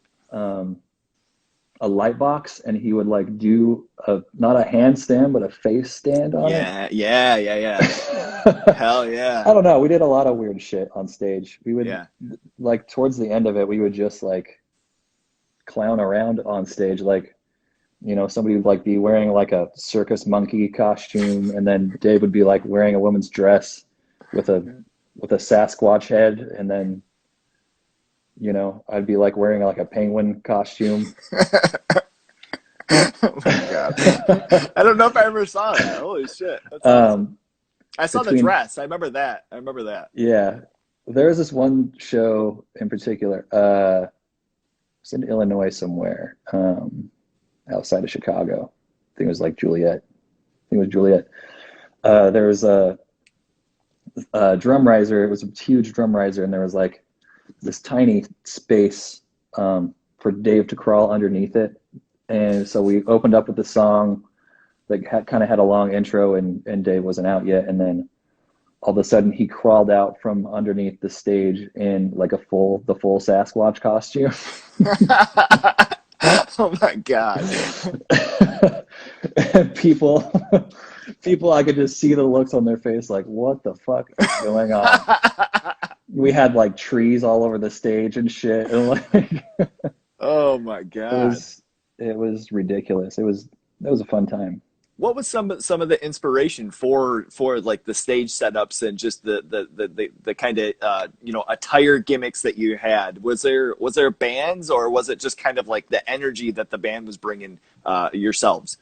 light box and he would like do not a handstand but a face stand on it. Yeah. Hell yeah. I don't know. We did a lot of weird shit on stage. We would like towards the end of it, we would just like clown around on stage. Like, somebody would like be wearing like a circus monkey costume, and then Dave would be like wearing a woman's dress with a Sasquatch head, and then I'd be like wearing like a penguin costume. Oh my god! I don't know if I ever saw that. Holy shit! That's awesome. I saw the dress. I remember that. Yeah, there was this one show in particular. It's in Illinois somewhere, outside of Chicago. I think it was like Juliet. There was a drum riser. It was a huge drum riser, and there was like this tiny space for Dave to crawl underneath it. And so we opened up with the song that kind of had a long intro, and Dave wasn't out yet. And then all of a sudden he crawled out from underneath the stage in like the full Sasquatch costume. Oh my god. And people, I could just see the looks on their face like, what the fuck is going on? We had like trees all over the stage and shit. And like, oh my god. it was ridiculous. It was a fun time. What was some of the inspiration for like the stage setups and just the kind of attire gimmicks that you had? Was there bands, or was it just kind of like the energy that the band was bringing yourselves?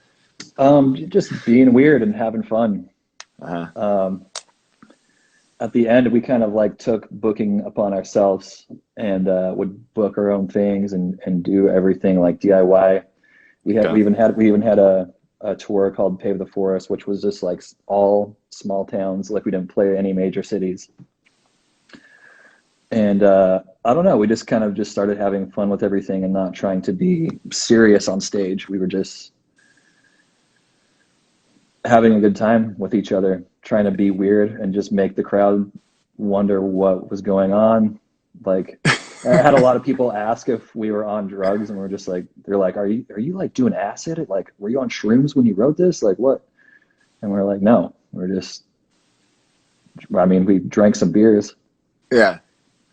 Just being weird and having fun. Uh-huh. At the end, we kind of like took booking upon ourselves and would book our own things and do everything like DIY. Okay. We even had a tour called Pave the Forest, which was just like all small towns. Like we didn't play any major cities. And I don't know, we just kind of just started having fun with everything and not trying to be serious on stage. We were just having a good time with each other, trying to be weird and just make the crowd wonder what was going on. Like I had a lot of people ask if we were on drugs, and we're just like, they're like, are you like doing acid? Like, were you on shrooms when you wrote this? Like what? And we're like, no, I mean, we drank some beers. Yeah.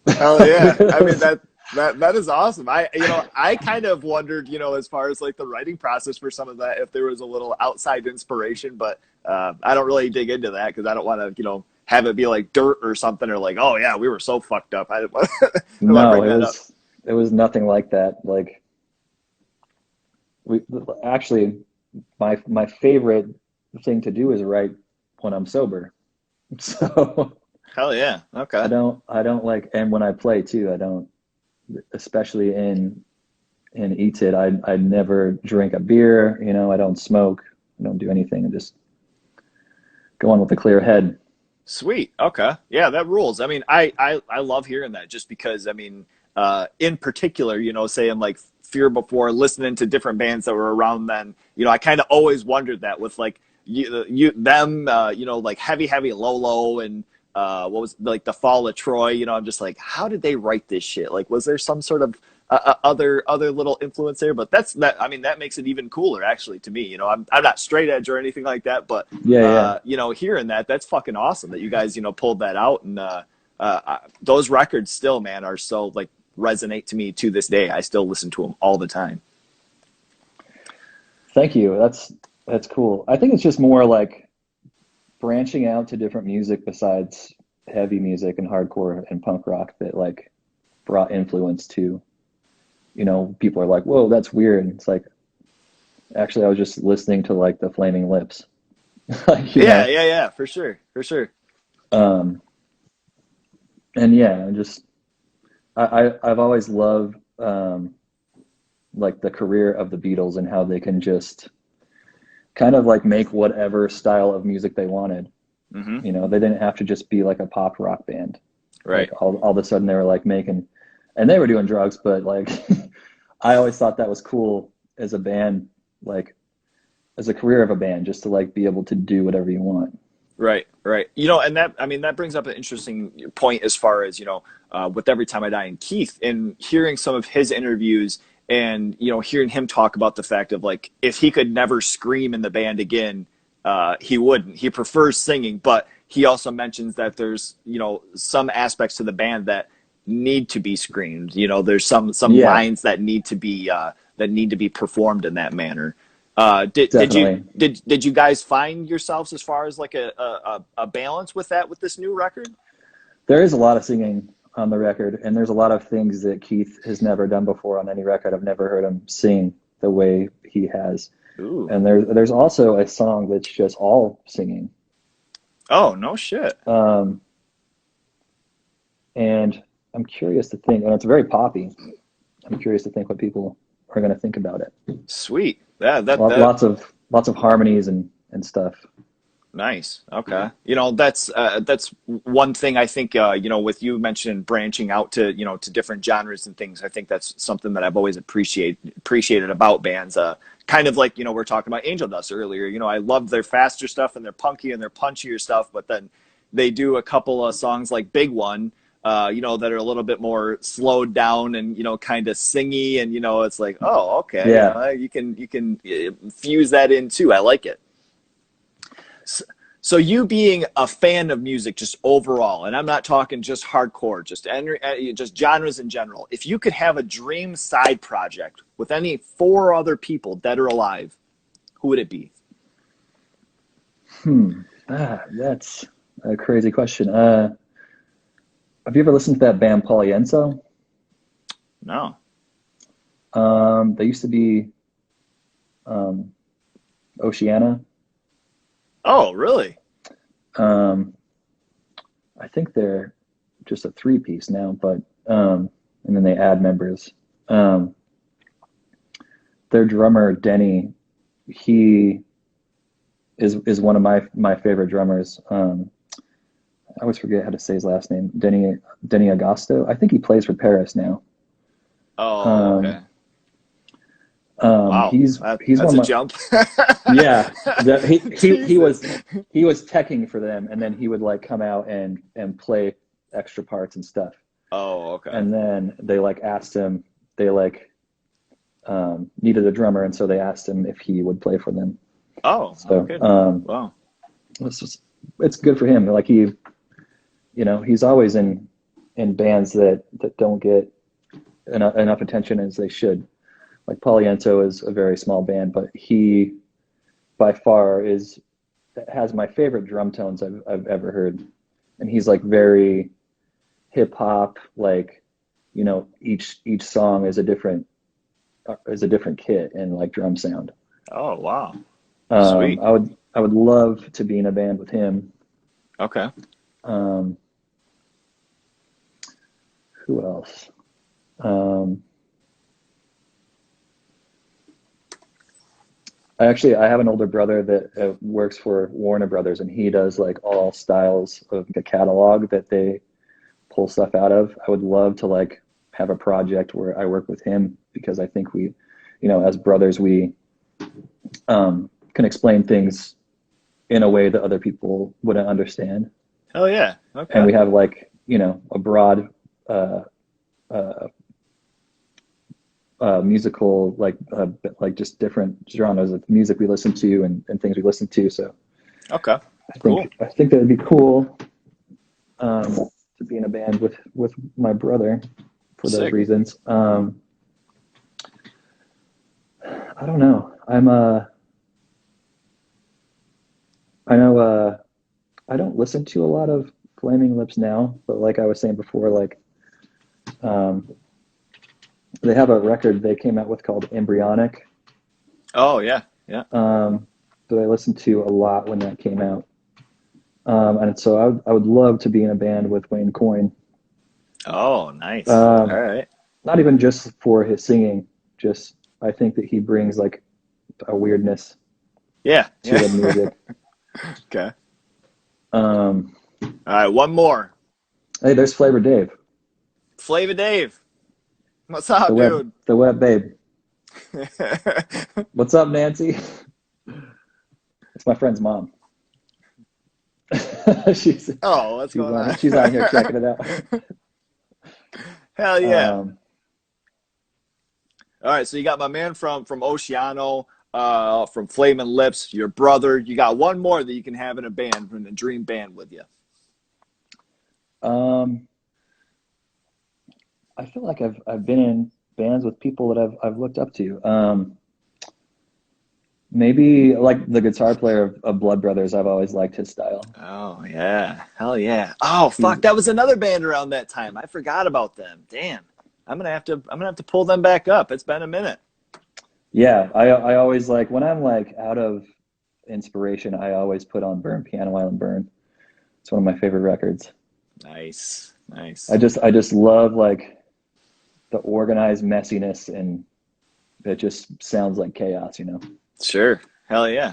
Oh yeah. I mean that is awesome. I kind of wondered, as far as like the writing process for some of that, if there was a little outside inspiration, but I don't really dig into that because I don't want to, have it be like dirt or something, or like, oh yeah, we were so fucked up. I didn't want to No, bring that up. it was nothing like that. Like we actually, my favorite thing to do is write when I'm sober. So Hell yeah. Okay. I don't like, and when I play too, I don't, especially in ETID, I never drink a beer, I don't smoke, I don't do anything. I just go on with a clear head. Sweet. Okay. Yeah, that rules. I mean, I love hearing that just because, I mean, in particular, saying like Fear Before, listening to different bands that were around then, I kind of always wondered that with like them, like Heavy Low and what was like the Fall of Troy, I'm just like, how did they write this shit? Like, was there some sort of other little influence there? But I mean, that makes it even cooler actually to me. I'm not straight edge or anything like that, but Yeah. hearing that's fucking awesome that you guys pulled that out. And those records still, man, are so like resonate to me to this day. I still listen to them all the time. Thank you. That's cool. I think it's just more like branching out to different music besides heavy music and hardcore and punk rock that like brought influence to, people are like, whoa, that's weird. And it's like, actually, I was just listening to like the Flaming Lips. Like, yeah, for sure. And yeah, I've always loved like the career of the Beatles and how they can just kind of like make whatever style of music they wanted. Mm-hmm. They didn't have to just be like a pop rock band. Right. Like all of a sudden they were like making, and they were doing drugs, but like I always thought that was cool as a band, like as a career of a band, just to like be able to do whatever you want. Right. And that brings up an interesting point as far as, with Every Time I Die and Keith, and hearing some of his interviews and, hearing him talk about the fact of like, if he could never scream in the band again, he wouldn't. He prefers singing, but he also mentions that there's, some aspects to the band that need to be screamed. There's some lines that need to be performed in that manner. Did you guys find yourselves as far as like a balance with that with this new record? There is a lot of singing on the record, and there's a lot of things that Keith has never done before on any record. I've never heard him sing the way he has. Ooh. And there's also a song that's just all singing. Oh, no shit. And I'm curious to think, and it's very poppy. I'm curious to think what people are going to think about it. Sweet. Yeah, lots of harmonies and stuff. Nice. Okay. That's one thing I think, with you mentioning branching out to, to different genres and things. I think that's something that I've always appreciated about bands. Kind of like, we're talking about Angel Dust earlier. I love their faster stuff and their punky and their punchier stuff, but then they do a couple of songs like Big One, that are a little bit more slowed down and, kind of singy, and, it's like, oh, okay. Yeah. You can fuse that in too. I like it. So you being a fan of music just overall, and I'm not talking just hardcore, just genres in general. If you could have a dream side project with any four other people, dead or alive, who would it be? That's a crazy question. Have you ever listened to that band Polyenso? No. They used to be um, Oceana. Oh, really? Um, I think they're just a three-piece now, but and then they add members. Um, their drummer Denny, he is one of my favorite drummers. I always forget how to say his last name. Denny Agosto. I think he plays for Paris now. Oh, okay. Um, Wow, he's that's one a of jump. my yeah. He Jesus. was teching for them, and then he would like come out and play extra parts and stuff. Oh, okay. And then they like asked him. They like needed a drummer, and so they asked him if he would play for them. Oh, So good. Wow. it's good for him. Like he's always in bands that don't get enough attention as they should. Like Poliento is a very small band, but he by far has my favorite drum tones I've ever heard. And he's like very hip hop, like each song is a different kit and like drum sound. Oh, wow. Sweet. I would love to be in a band with him. Okay. Um, who else? Um, I have an older brother that works for Warner Brothers, and he does like all styles of the catalog that they pull stuff out of. I would love to like have a project where I work with him because I think we, as brothers, we can explain things in a way that other people wouldn't understand. Oh yeah. Okay. And we have like, a broad uh, musical, like just different genres of music we listen to and things we listen to. So Okay. I think that would be cool to be in a band with my brother for those Sick. reasons. I don't know. I know I don't listen to a lot of Flaming Lips now, but like I was saying before, like um, they have a record they came out with called Embryonic Oh yeah. Yeah. that I listened to a lot when that came out. And so I would love to be in a band with Wayne Coyne. Oh, nice. All Um, right. Not even just for his singing, just I think that he brings like a weirdness Yeah. to Yeah. the music. Okay. Um, All right. One more. hey, there's Flavor Dave, Flava Dave. What's up, dude? the web babe. What's up, Nancy? It's my friend's mom. she's Oh, what's going on? she's on here checking it out. Hell yeah. Um, All right, so you got my man from Oceano, from Flamin' Lips, your brother. You got one more that you can have in a band, in a dream band with you. um, I feel like I've been in bands with people that I've looked up to. Maybe like the guitar player of Blood Brothers. I've always liked his style. Oh yeah, hell yeah. Oh He's fuck, that was another band around that time. I forgot about them. Damn, I'm gonna have to pull them back up. It's been a minute. Yeah, I always like when I'm like out of inspiration, I always put on Burn Piano Island Burn. It's one of my favorite records. Nice, I nice. just love like the organized messiness and it just sounds like chaos. Sure, hell yeah.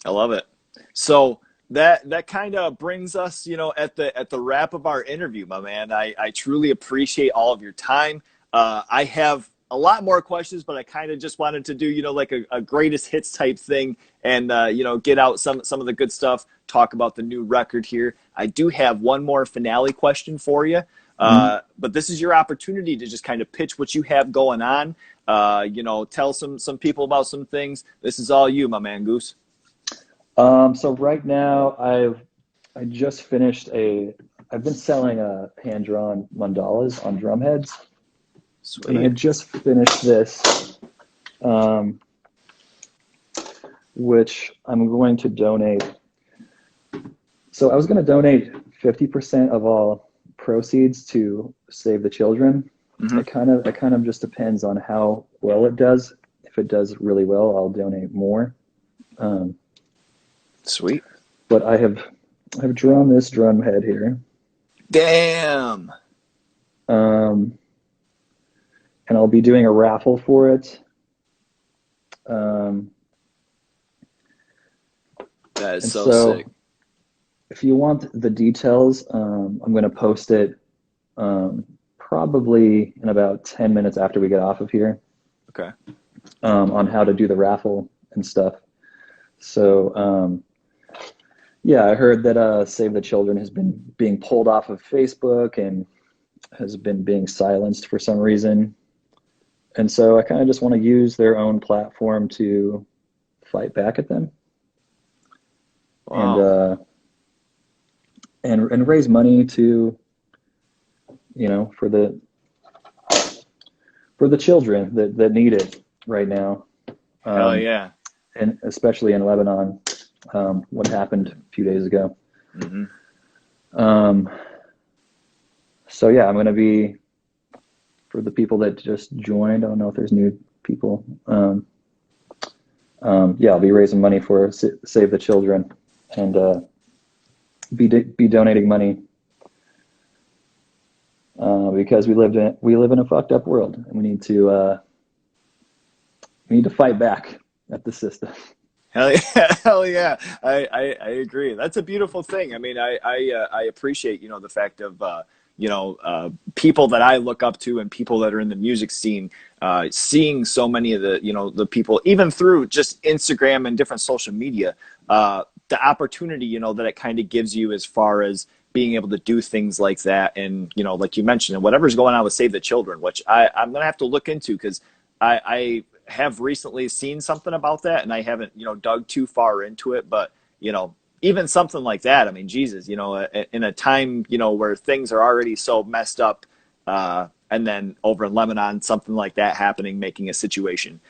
I love it. So that kind of brings us, at the wrap of our interview, my man. I truly appreciate all of your time. I have a lot more questions, but I kind of just wanted to do, like a greatest hits type thing, and get out some of the good stuff. Talk about the new record here. I do have one more finale question for you. Mhm. But this is your opportunity to just kind of pitch what you have going on. Tell some people about some things. This is all you, my man, Goose. So right now I just finished I've been selling hand drawn mandalas on drum heads, and I Sweet. just finished this, um, which I'm going to donate. So I was going to donate 50% of all proceeds to Save the Children. Hmm. It kind of just depends on how well it does. If it does really well, I'll donate more. Um, Sweet. but I've drawn this drum head here, Damn. um, and I'll be doing a raffle for it. Um, That is and so sick. so, if you want the details, I'm going to post it probably in about 10 minutes after we get off of here, Okay. on how to do the raffle and stuff. So, yeah, I heard that Save the Children has been being pulled off of Facebook and has been being silenced for some reason. And so I kind of just want to use their own platform to fight back at them, and Wow. and raise money to, for the children that need it right now, Hell um, yeah. and especially in Lebanon, what happened a few days ago. Hmm. Um, so yeah, I'm going to be, for the people that just joined. I don't know if there's new people. Yeah, I'll be raising money for Save the Children, and be donating money, because we live in a fucked up world, and we need to fight back at the system. Hell yeah, hell yeah. I agree. That's a beautiful thing. I mean, I appreciate, the fact of, people that I look up to and people that are in the music scene, seeing so many of the people, even through just Instagram and different social media, the opportunity, that it kind of gives you as far as being able to do things like that. And, like you mentioned, and whatever's going on with Save the Children, which I'm going to have to look into because I have recently seen something about that, and I haven't, dug too far into it. But even something like that, I mean, Jesus, in a time, where things are already so messed up, and then over in Lebanon, something like that happening, making a situation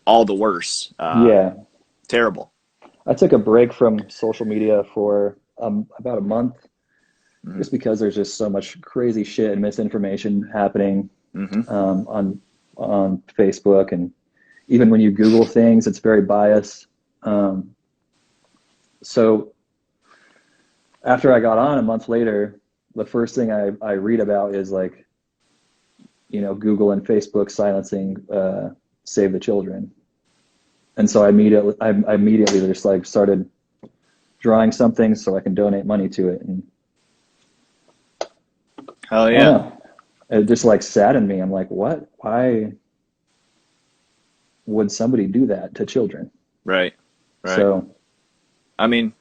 all the worse. Yeah, Terrible. I took a break from social media for about a month, Mm-hmm. just because there's just so much crazy shit and misinformation happening, Mm-hmm. on Facebook, and even when you Google things, it's very biased. So after I got on a month later, the first thing I read about is, like, Google and Facebook silencing Save the Children. And so I immediately just, like, started drawing something so I can donate money to it. And Hell I don't yeah. know, it just, like, saddened me. I'm like, what? Why would somebody do that to children? Right. Right. So I mean,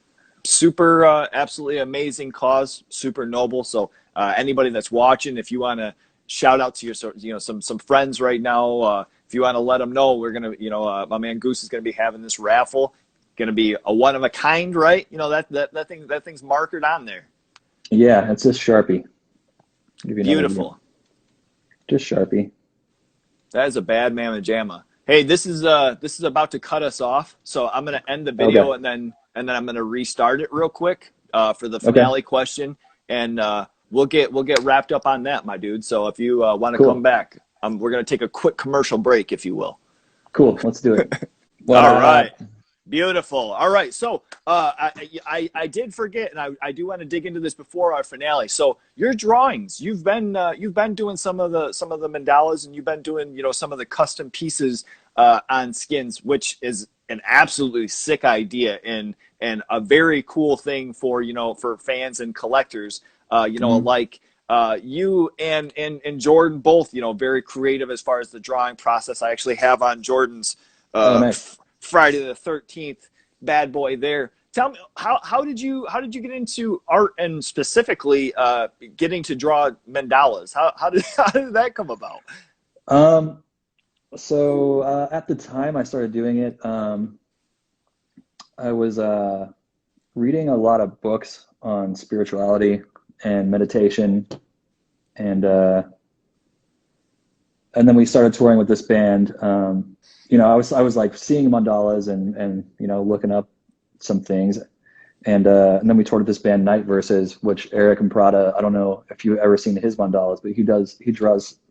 super, absolutely amazing cause, super noble. So anybody that's watching, if you want to shout out to your, some friends right now, if you want to let them know, we're gonna, my man Goose is gonna be having this raffle, gonna be a one of a kind, right? That thing's markered on there. yeah, it's just Sharpie. I'll give you another example. Beautiful. Just Sharpie. That is a bad mamma jamma. Hey, this is about to cut us off, so I'm gonna end the Okay. video and then I'm gonna restart it real quick for the Okay. finale question, and we'll get wrapped up on that, my dude. So if you want to come Cool. back, we're gonna take a quick commercial break, if you will. Cool. Let's do it. What All right. Beautiful. All right. So I did forget, and I do want to dig into this before our finale. So your drawings, you've been doing some of the mandalas, and you've been doing some of the custom pieces on skins, which is an absolutely sick idea and a very cool thing for fans and collectors, Mhm. alike. You and Jordan both, very creative as far as the drawing process. I actually have on Jordan's Oh, uh, nice. Friday the 13th bad boy there. Tell me, how did you get into art, and specifically getting to draw mandalas? How did that come about? So at the time I started doing it, I was reading a lot of books on spirituality and meditation, and and then we started touring with this band. I was like seeing mandalas and looking up some things, and then we toured with this band Night Verses, which Eric and Prada. I don't know if you've ever seen his mandalas, but he draws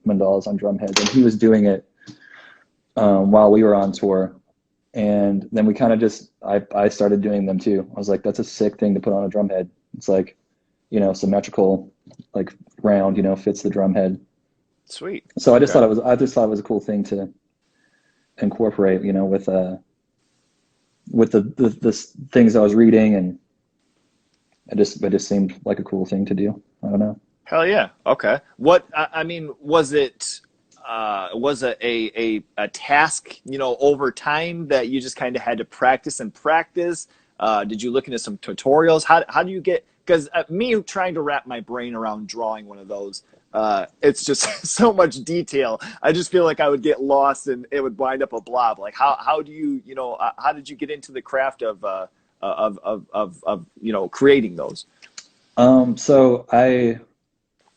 mandalas on drum heads, and he was doing it while we were on tour. And then we kind of I started doing them too. I was like, that's a sick thing to put on a drum head. It's like, symmetrical, like round, fits the drum head. Sweet. So I just thought it was a cool thing to incorporate, with the things I was reading, and it just seemed like a cool thing to do. I don't know. Hell yeah. Okay. What, I mean, was it a task, over time that you just kind of had to practice and practice? Did you look into some tutorials? How do you get, because me trying to wrap my brain around drawing one of those, it's just so much detail. I just feel like I would get lost and it would wind up a blob. Like how do you, how did you get into the craft of creating those? So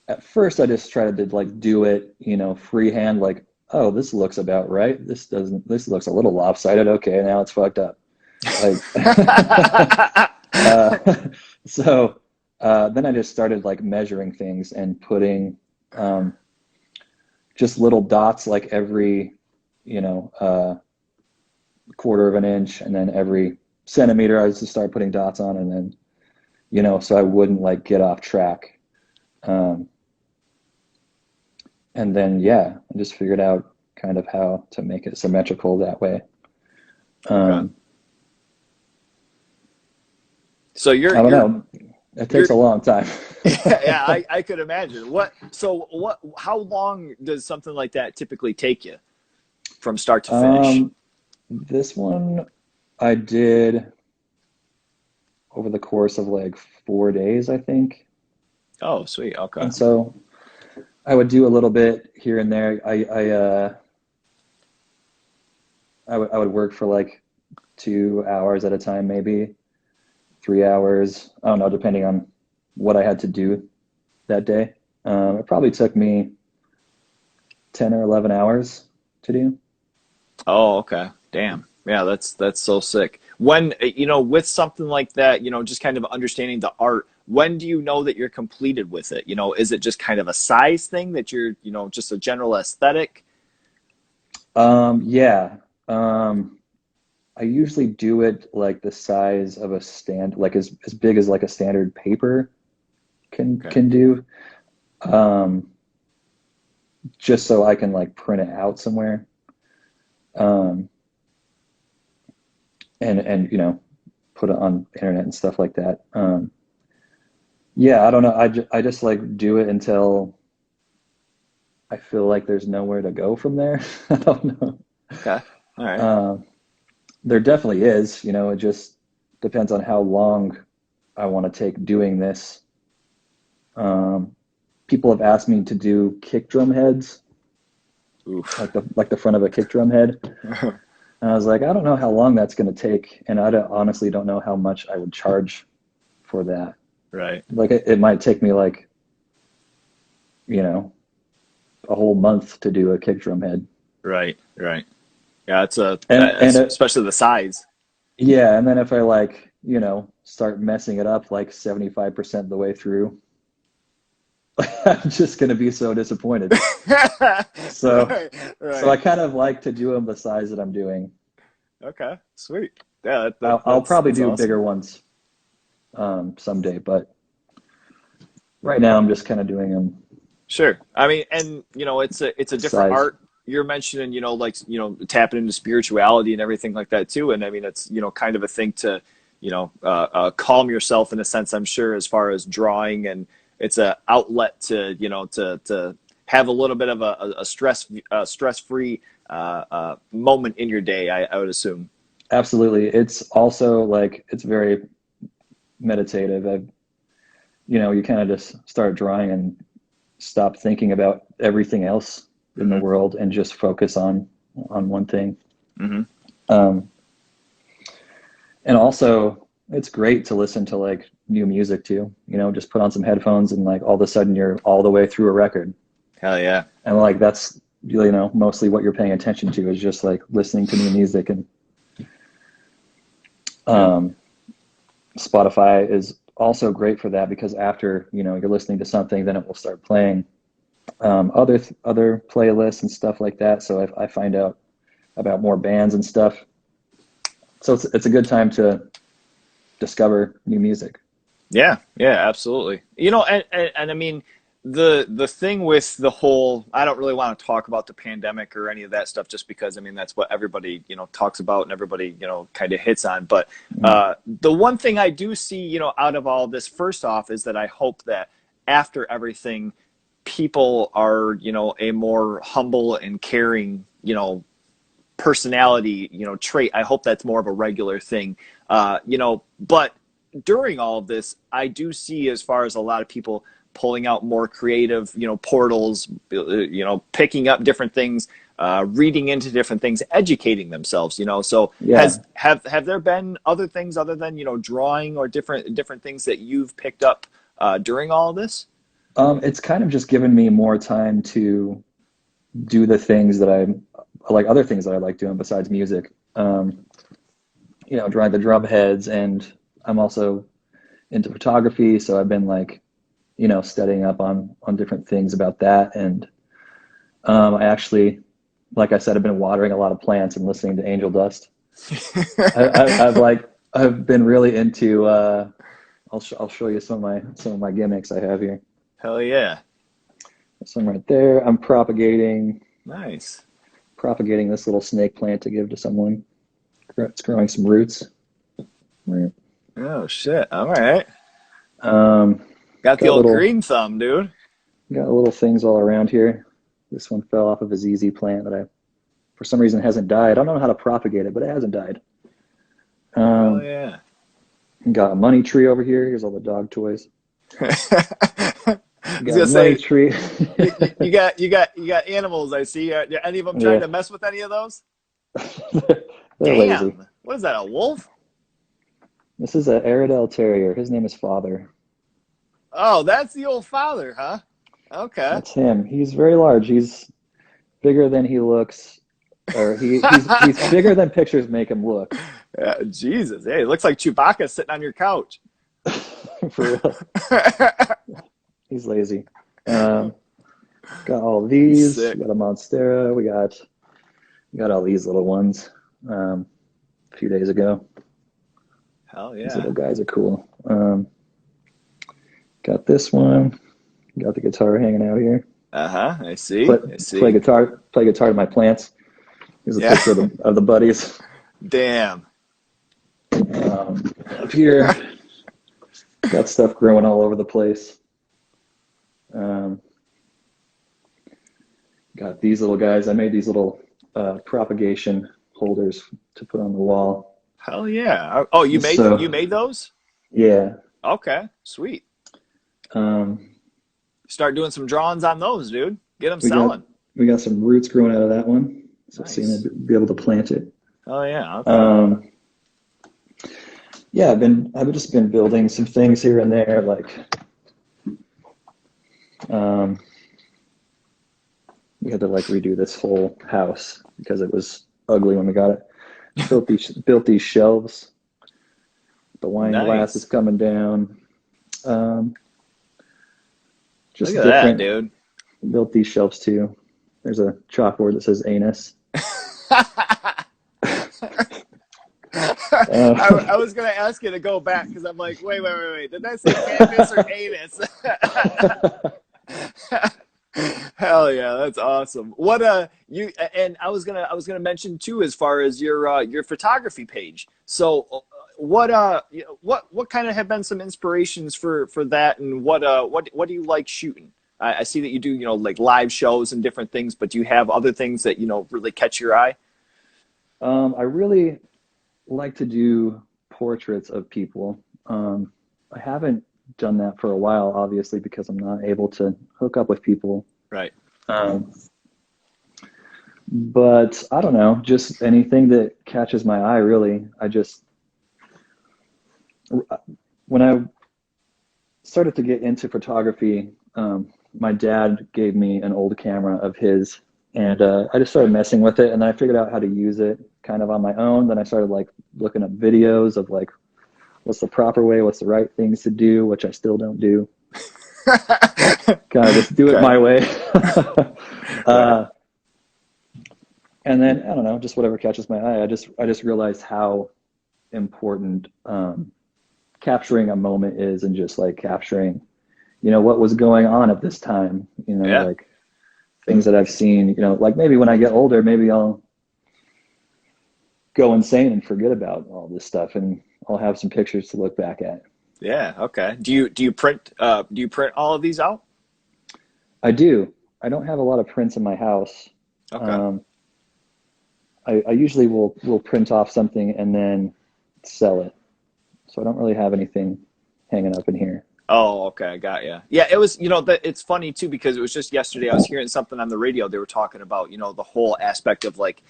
at first I just tried to like do it, freehand, like, oh, this looks about right. This looks a little lopsided. Okay, now it's fucked up. Like, then I just started like measuring things and putting just little dots like every, quarter of an inch, and then every centimeter I just start putting dots on, and then, so I wouldn't like get off track. And then, I just figured out kind of how to make it symmetrical that way. Okay. So I don't know. It takes a long time. Yeah, I could imagine. How long does something like that typically take you from start to finish? This one I did over the course of like 4 days, I think. Oh, sweet. Okay. And so I would do a little bit here and there. I would work for like 2 hours at a time, maybe 3 hours. I don't know, depending on what I had to do that day. It probably took me 10 or 11 hours to do. Oh, okay. Damn. Yeah, that's so sick. When, with something like that, just kind of understanding the art, when do you know that you're completed with it? Is it just kind of a size thing that you're, just a general aesthetic? Yeah. I usually do it like the size of a like as big as like a standard paper can do. Just so I can like print it out somewhere. And put it on the internet and stuff like that. I don't know. I just like do it until I feel like there's nowhere to go from there. I don't know. Okay. All right. There definitely is, it just depends on how long I want to take doing this. People have asked me to do kick drum heads. Oof. like the front of a kick drum head. And I was like, I don't know how long that's going to take, and I honestly don't know how much I would charge for that. Right. Like it might take me like, a whole month to do a kick drum head. Right. Yeah, and especially the size. Yeah, and then if I like, start messing it up like 75% of the way through, I'm just going to be so disappointed. So, right. So I kind of like to do them the size that I'm doing. Okay, sweet. Yeah, I'll probably do awesome. bigger ones someday, but right now I'm just kind of doing them. Sure. I mean, and it's a different size. art. You're mentioning, tapping into spirituality and everything like that too. And I mean, it's, kind of a thing to, calm yourself in a sense, I'm sure, as far as drawing, and it's a outlet to, to have a little bit of a stress-free moment in your day, I would assume. Absolutely. It's also like, it's very meditative. You kind of just start drawing and stop thinking about everything else in the world and just focus on one thing. Mm-hmm. And also it's great to listen to like new music too, you know, just put on some headphones and like all of a sudden you're all the way through a record. Hell yeah. And like that's, you know, mostly what you're paying attention to is just like listening to new music. And Spotify is also great for that because after, you know, you're listening to something, then it will start playing other playlists and stuff like that. So I find out about more bands and stuff. So it's a good time to discover new music. Yeah, yeah, absolutely. You know, and I mean, the thing with the whole, I don't really want to talk about the pandemic or any of that stuff, just because I mean that's what everybody, you know, talks about and everybody, you know, kind of hits on. But the one thing I do see, you know, out of all this, first off, is that I hope that after everything, people are, you know, a more humble and caring, you know, personality, you know, trait. I hope that's more of a regular thing, you know. But during all of this, I do see, as far as a lot of people pulling out more creative, you know, portals, you know, picking up different things, reading into different things, educating themselves, you know. So Yeah. have there been other things other than, you know, drawing or different things that you've picked up during all of this? It's kind of just given me more time to do the things that I like, other things that I like doing besides music. You know, drawing the drum heads, and I'm also into photography, so I've been like, you know, studying up on different things about that. And I actually, like I said, I've been watering a lot of plants and listening to angel dust. I've been really into. I'll show you some of my gimmicks I have here. Hell yeah! Some right there. I'm propagating Nice. This little snake plant to give to someone. It's growing some roots. Right. Oh shit! All right. Um, Got the old green thumb, dude. Got little things all around here. This one fell off of a ZZ plant that for some reason, hasn't died. I don't know how to propagate it, but it hasn't died. Oh yeah. Got a money tree over here. Here's all the dog toys. I was gonna say, tree. you got animals. I see. Are any of them trying to mess with any of those? They're lazy. What is that? A wolf? This is an Airedale Terrier. His name is Father. Oh, that's the old father, huh? Okay. That's him. He's very large. He's bigger than he looks, or he's bigger than pictures make him look. Jesus, hey, it looks like Chewbacca sitting on your couch. For real. He's lazy. Got all these. We got a Monstera. We got all these little ones a few days ago. Hell yeah. These little guys are cool. Got this one. Got the guitar hanging out here. I see. Play guitar to my plants. Here's a picture of the buddies. Damn. Up here, got stuff growing all over the place. Got these little guys. I made these little propagation holders to put on the wall. Hell yeah! Oh, you made those? Yeah. Okay, sweet. Start doing some drawings on those, dude. Get them selling. We got some roots growing out of that one, so nice. Seeing to be able to plant it. Oh yeah. Okay. Yeah, I've just been building some things here and there, like we had to like redo this whole house because it was ugly when we got it. Built these shelves. The wine glass is coming down. Just look at that, dude. Built these shelves too. There's a chalkboard that says anus. I was going to ask you to go back because I'm like, wait. Did I say canvas or anus? Hell yeah, that's awesome. What you and I was gonna mention too, as far as your photography page. So what kind of have been some inspirations for that, and what do you like shooting? I see that you do, you know, like live shows and different things, but do you have other things that, you know, really catch your eye? I really like to do portraits of people. I haven't done that for a while, obviously, because I'm not able to hook up with people. Right. But I don't know, just anything that catches my eye, really. when I started to get into photography, my dad gave me an old camera of his, and I just started messing with it, and then I figured out how to use it kind of on my own. Then I started like looking up videos of like what's the proper way, what's the right things to do, which I still don't do. Kind of just do it my way. Right. And then I don't know, just whatever catches my eye. I just realized how important capturing a moment is, and just like capturing, what was going on at this time, Yeah. like things that I've seen, like maybe when I get older, maybe I'll go insane and forget about all this stuff, and I'll have some pictures to look back at. Yeah. Okay. Do you print all of these out? I do. I don't have a lot of prints in my house. Okay. Um, I usually will print off something and then sell it. So I don't really have anything hanging up in here. Oh, okay, I got you. Yeah, it was, it's funny too because it was just yesterday I was hearing something on the radio. They were talking about, the whole aspect of like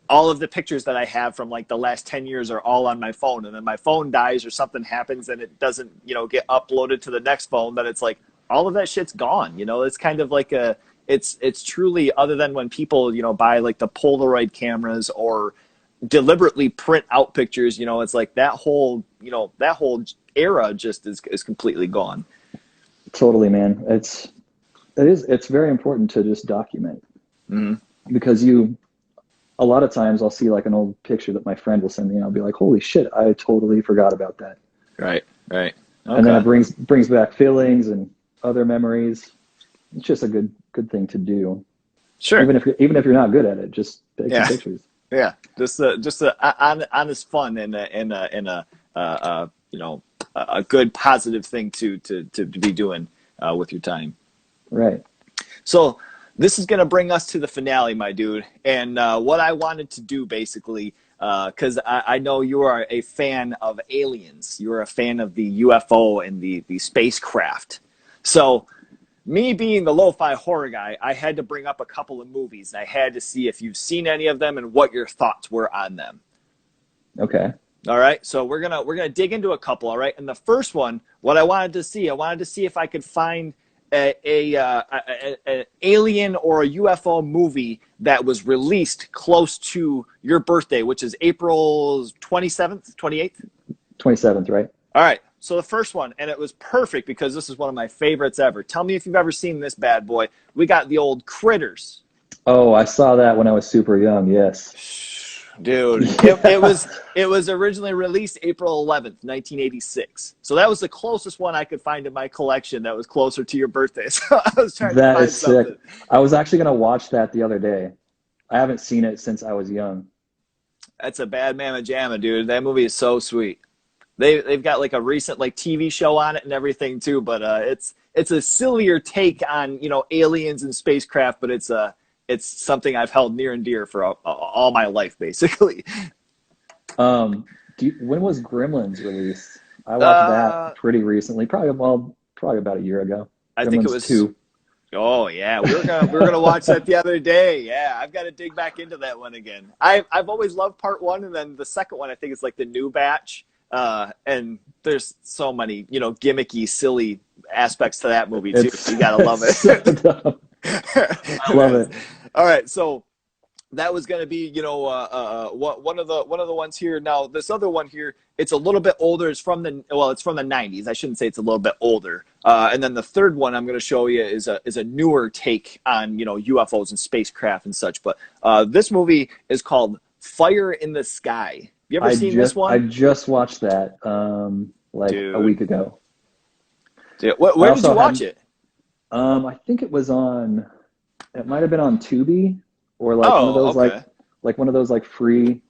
all of the pictures that I have from like the last 10 years are all on my phone, and then my phone dies or something happens and it doesn't, get uploaded to the next phone, then it's like all of that shit's gone. It's kind of like it's truly, other than when people, buy like the Polaroid cameras or deliberately print out pictures, it's like that whole era just is completely gone. Totally, man. It's very important to just document, Mm-hmm. because a lot of times I'll see like an old picture that my friend will send me, and I'll be like, holy shit, I totally forgot about that. Right. Okay. And then it brings back feelings and other memories. It's just a good thing to do. Sure. Even if you're not good at it, just take some Yeah. pictures. Yeah. Just honest fun and a good positive thing to be doing with your time. Right. So this is going to bring us to the finale, my dude. And what I wanted to do basically, because I know you are a fan of aliens. You're a fan of the UFO and the spacecraft. So me being the lo-fi horror guy, I had to bring up a couple of movies. And I had to see if you've seen any of them and what your thoughts were on them. Okay. All right, so we're gonna dig into a couple. All right, and the first one, what I wanted to see if I could find an alien or a UFO movie that was released close to your birthday, which is April 27th, 28th. 27th, right? All right, so the first one, and it was perfect because this is one of my favorites ever. Tell me if you've ever seen this bad boy. We got the old Critters. Oh, I saw that when I was super young. Yes. Dude, it was originally released April 11th, 1986. So that was the closest one I could find in my collection that was closer to your birthday. So I was trying to That find is sick. something. I was actually going to watch that the other day. I haven't seen it since I was young. That's a bad mamma jamma, dude. That movie is so sweet. They've got like a recent like TV show on it and everything too, but it's a sillier take on, aliens and spacecraft, but it's something I've held near and dear for all my life, basically. When was Gremlins released? I watched that pretty recently, probably about a year ago. I Gremlins think it was 2. Oh yeah, we were gonna watch that the other day. Yeah, I've got to dig back into that one again. I've always loved part one, and then the second one I think is like the new batch. And there's so many gimmicky, silly aspects to that movie too. You gotta love it. So dumb. I love it. All right, so that was going to be one of the ones here. Now this other one here, it's a little bit older. It's from the 90s. I shouldn't say it's a little bit older. And then the third one I'm going to show you is a newer take on UFOs and spacecraft and such. But this movie is called Fire in the Sky. You ever seen this one? I just watched that a week ago. Dude, where did you watch it? I think it was on. It might have been on Tubi, or like one of those like one of those like free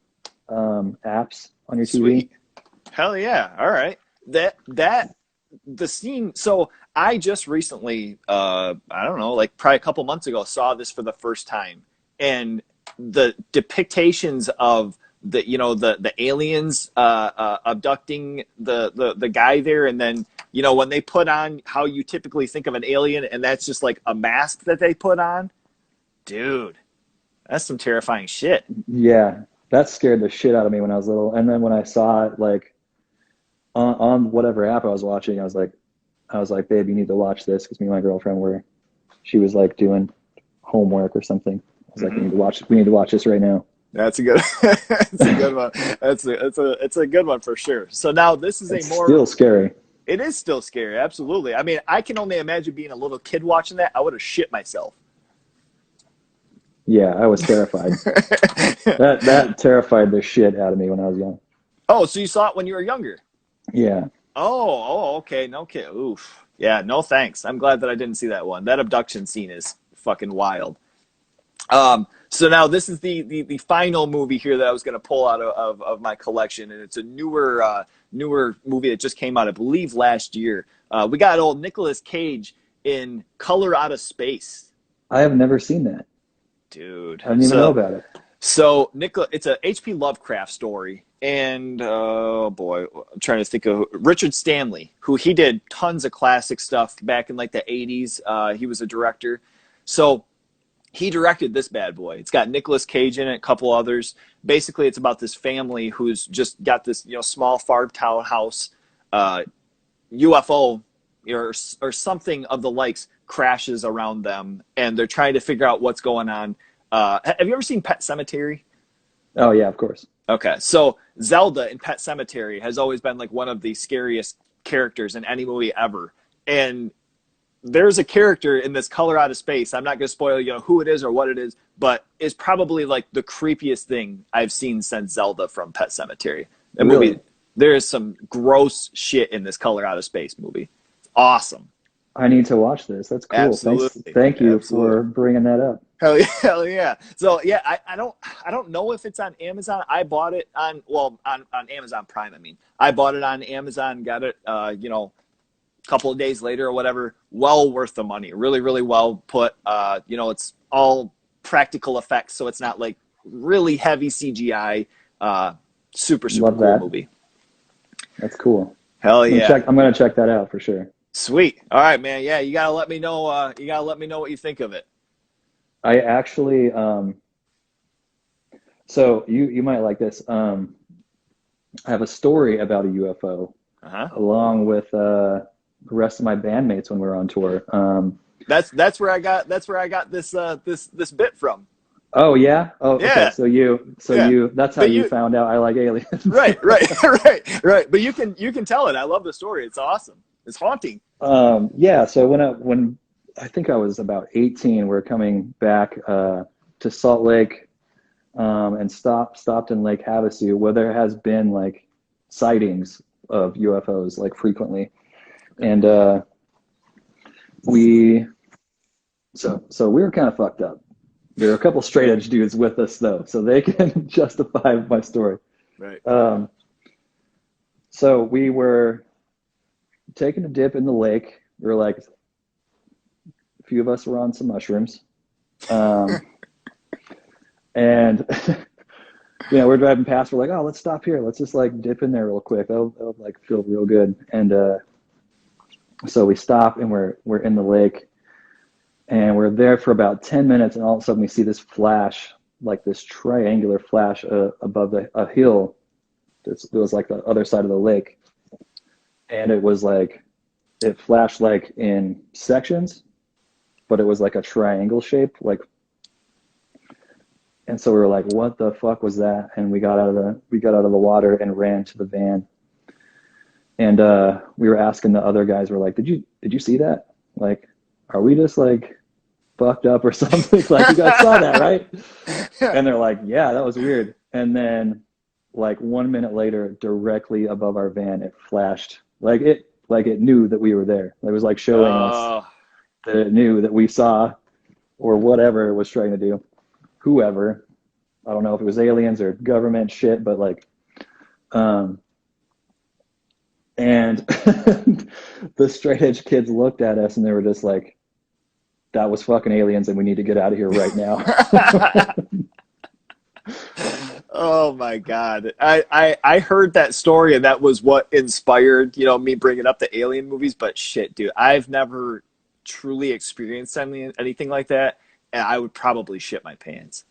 apps on your Sweet. TV. Hell yeah! All right, the scene. So I just recently, I don't know, like probably a couple months ago, saw this for the first time, and the depictions of the aliens abducting the guy there, and then when they put on how you typically think of an alien, and that's just like a mask that they put on. Dude, that's some terrifying shit. Yeah, that scared the shit out of me when I was little. And then when I saw it, like on whatever app I was watching, I was like, babe, you need to watch this, because me and my girlfriend she was like doing homework or something. I was like, we need to watch this right now. That's a good, that's a good one. It's a good one for sure. So now this is It's still scary. it is still scary. Absolutely. I mean, I can only imagine being a little kid watching that. I would have shit myself. Yeah, I was terrified. That terrified the shit out of me when I was young. Oh, so you saw it when you were younger? Yeah. Okay. No kid. Oof. Yeah, no thanks. I'm glad that I didn't see that one. That abduction scene is fucking wild. So now this is the final movie here that I was going to pull out of my collection, and it's a newer movie that just came out, I believe, last year. We got old Nicolas Cage in Color Out of Space. I have never seen that. Dude. I didn't even know about it. So it's a H.P. Lovecraft story, and oh boy, I'm trying to think of Richard Stanley, who he did tons of classic stuff back in like the 80s. He was a director. So he directed this bad boy. It's got Nicolas Cage in it, a couple others. Basically, it's about this family who's just got this small farm town house. UFO or something of the likes crashes around them, and they're trying to figure out what's going on. Have you ever seen Pet Sematary? Oh yeah, of course. Okay, so Zelda in Pet Sematary has always been like one of the scariest characters in any movie ever, and there's a character in this Color Out of Space. I'm not going to spoil who it is or what it is, but it's probably like the creepiest thing I've seen since Zelda from Pet Sematary. Movie, there is some gross shit in this Color Out of Space movie. It's awesome. I need to watch this. That's cool. Absolutely. Thank you for bringing that up. Hell yeah. So yeah, I don't know if it's on Amazon. I bought it on Amazon Prime. I mean, I bought it on Amazon, got it, couple of days later or whatever. Well worth the money. Really, really well put. It's all practical effects, so it's not like really heavy CGI. Super Love cool that. Movie. That's cool. Hell yeah. I'm gonna check that out for sure. Sweet. All right, man. Yeah, you gotta let me know. You gotta let me know what you think of it. I actually, so you might like this. I have a story about a UFO, along with the rest of my bandmates when we were on tour. That's where I got this bit from. Oh yeah. Oh yeah. Okay. That's how you found out I like aliens. Right. But you can tell it. I love the story. It's awesome. It's haunting. Yeah. So when I think I was about 18, we're coming back to Salt Lake, and stopped in Lake Havasu, where there has been like sightings of UFOs like frequently, and we were kind of fucked up. There were a couple straight edge dudes with us though, so they can justify my story. Right. So we were taking a dip in the lake. We were like, a few of us were on some mushrooms, and we're driving past. We're like, oh, let's stop here. Let's just like dip in there real quick. That'll like feel real good. And so we stop, and we're in the lake, and we're there for about 10 minutes, and all of a sudden we see this flash, like this triangular flash above a hill. It was like the other side of the lake, and it was like it flashed like in sections, but it was like a triangle shape, like. And so we were like, "What the fuck was that?" And we got out of the water and ran to the van. And we were asking the other guys. We're like, "Did you see that? Like, are we just like fucked up or something? Like, you guys saw that, right?" And they're like, "Yeah, that was weird." And then, like 1 minute later, directly above our van, it flashed. Like it knew that we were there. It was like showing us that it knew that we saw, or whatever it was trying to do. Whoever, I don't know if it was aliens or government shit, but like, and the straight edge kids looked at us and they were just like, "That was fucking aliens, and we need to get out of here right now." Oh my God. I heard that story, and that was what inspired, me bringing up the alien movies, but shit, dude, I've never truly experienced anything like that. And I would probably shit my pants.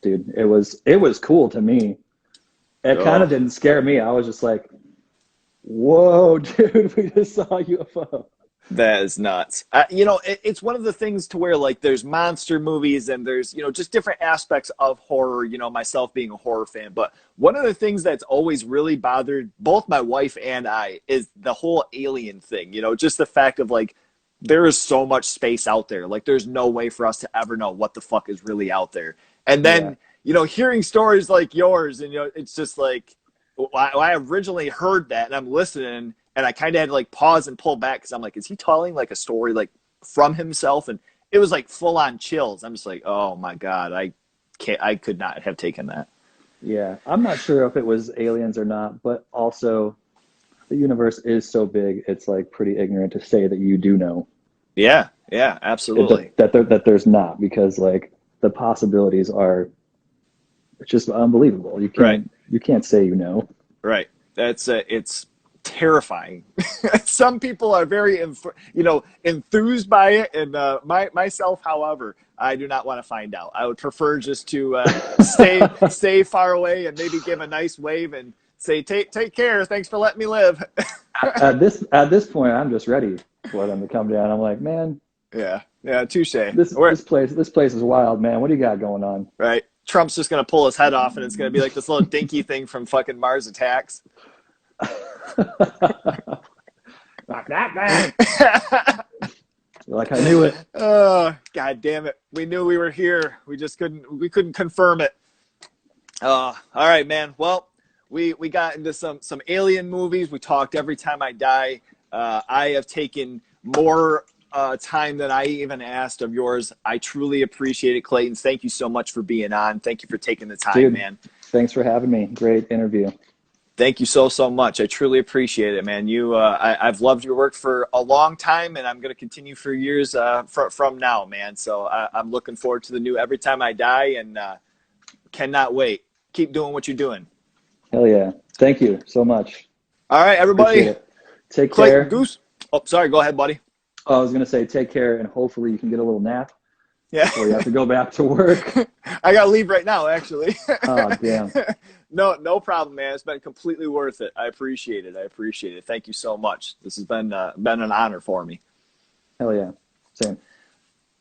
Dude, it was cool to me. It kind of didn't scare me. I was just like, Whoa, dude, we just saw a UFO. That is nuts. It's one of the things to where like there's monster movies and there's just different aspects of horror. Myself being a horror fan, but one of the things that's always really bothered both my wife and I is the whole alien thing. Just the fact of like there is so much space out there. Like there's no way for us to ever know what the fuck is really out there. And Yeah, then hearing stories like yours, and it's just like I originally heard that, and I'm listening, and I kind of had to like pause and pull back because I'm like, is he telling like a story like from himself? And it was like full on chills. I'm just like, oh my god, I could not have taken that. yeah. I'm not sure if it was aliens or not, but also the universe is so big, it's like pretty ignorant to say that you do know Yeah, yeah, absolutely. that there's not, because like the possibilities are just unbelievable. Right, You can't say you know. right. That's it's terrifying. Some people are very enthused by it, and myself, however, I do not want to find out. I would prefer just to stay far away and maybe give a nice wave and say take care. Thanks for letting me live. At this point, I'm just ready for them to come down. I'm like, man, Yeah, yeah, touche. this place is wild, man. What do you got going on? Right. Trump's just gonna pull his head off, and it's gonna be like this little dinky thing from fucking Mars Attacks. Knock that. You're like, I knew it. Oh, god damn it! We knew we were here. We couldn't confirm it. All right, man. Well, we got into some alien movies. We talked Every Time I Die. I have taken more time than I even asked of yours. I truly appreciate it, Clayton. Thank you so much for being on. Thank you for taking the time, Dude, man. thanks for having me. Great interview. Thank you so much. I truly appreciate it, man. I've loved your work for a long time, and I'm going to continue for years from now, man. So I'm looking forward to the new Every Time I Die, and cannot wait. Keep doing what you're doing. Hell yeah. Thank you so much. All right, everybody. Take Clayton, care. Goose. Oh, sorry. Go ahead, buddy. Oh, I was going to say take care, and hopefully you can get a little nap Yeah. before you have to go back to work. I got to leave right now, actually. Oh, damn. No problem, man. It's been completely worth it. I appreciate it. Thank you so much. This has been an honor for me. Hell yeah. Same.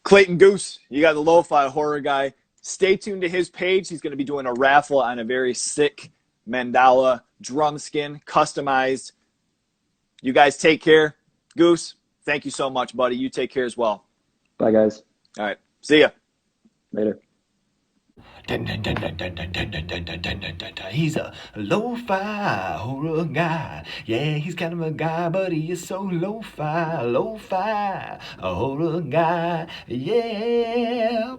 Clayton Goose, you got the lo-fi horror guy. Stay tuned to his page. He's going to be doing a raffle on a very sick mandala drum skin, customized. You guys take care. Goose, thank you so much, buddy. You take care as well. Bye, guys. All right. See ya. Later. He's a lo-fi horror guy. Yeah, he's kind of a guy, but he is so lo-fi, a horror guy. Yeah.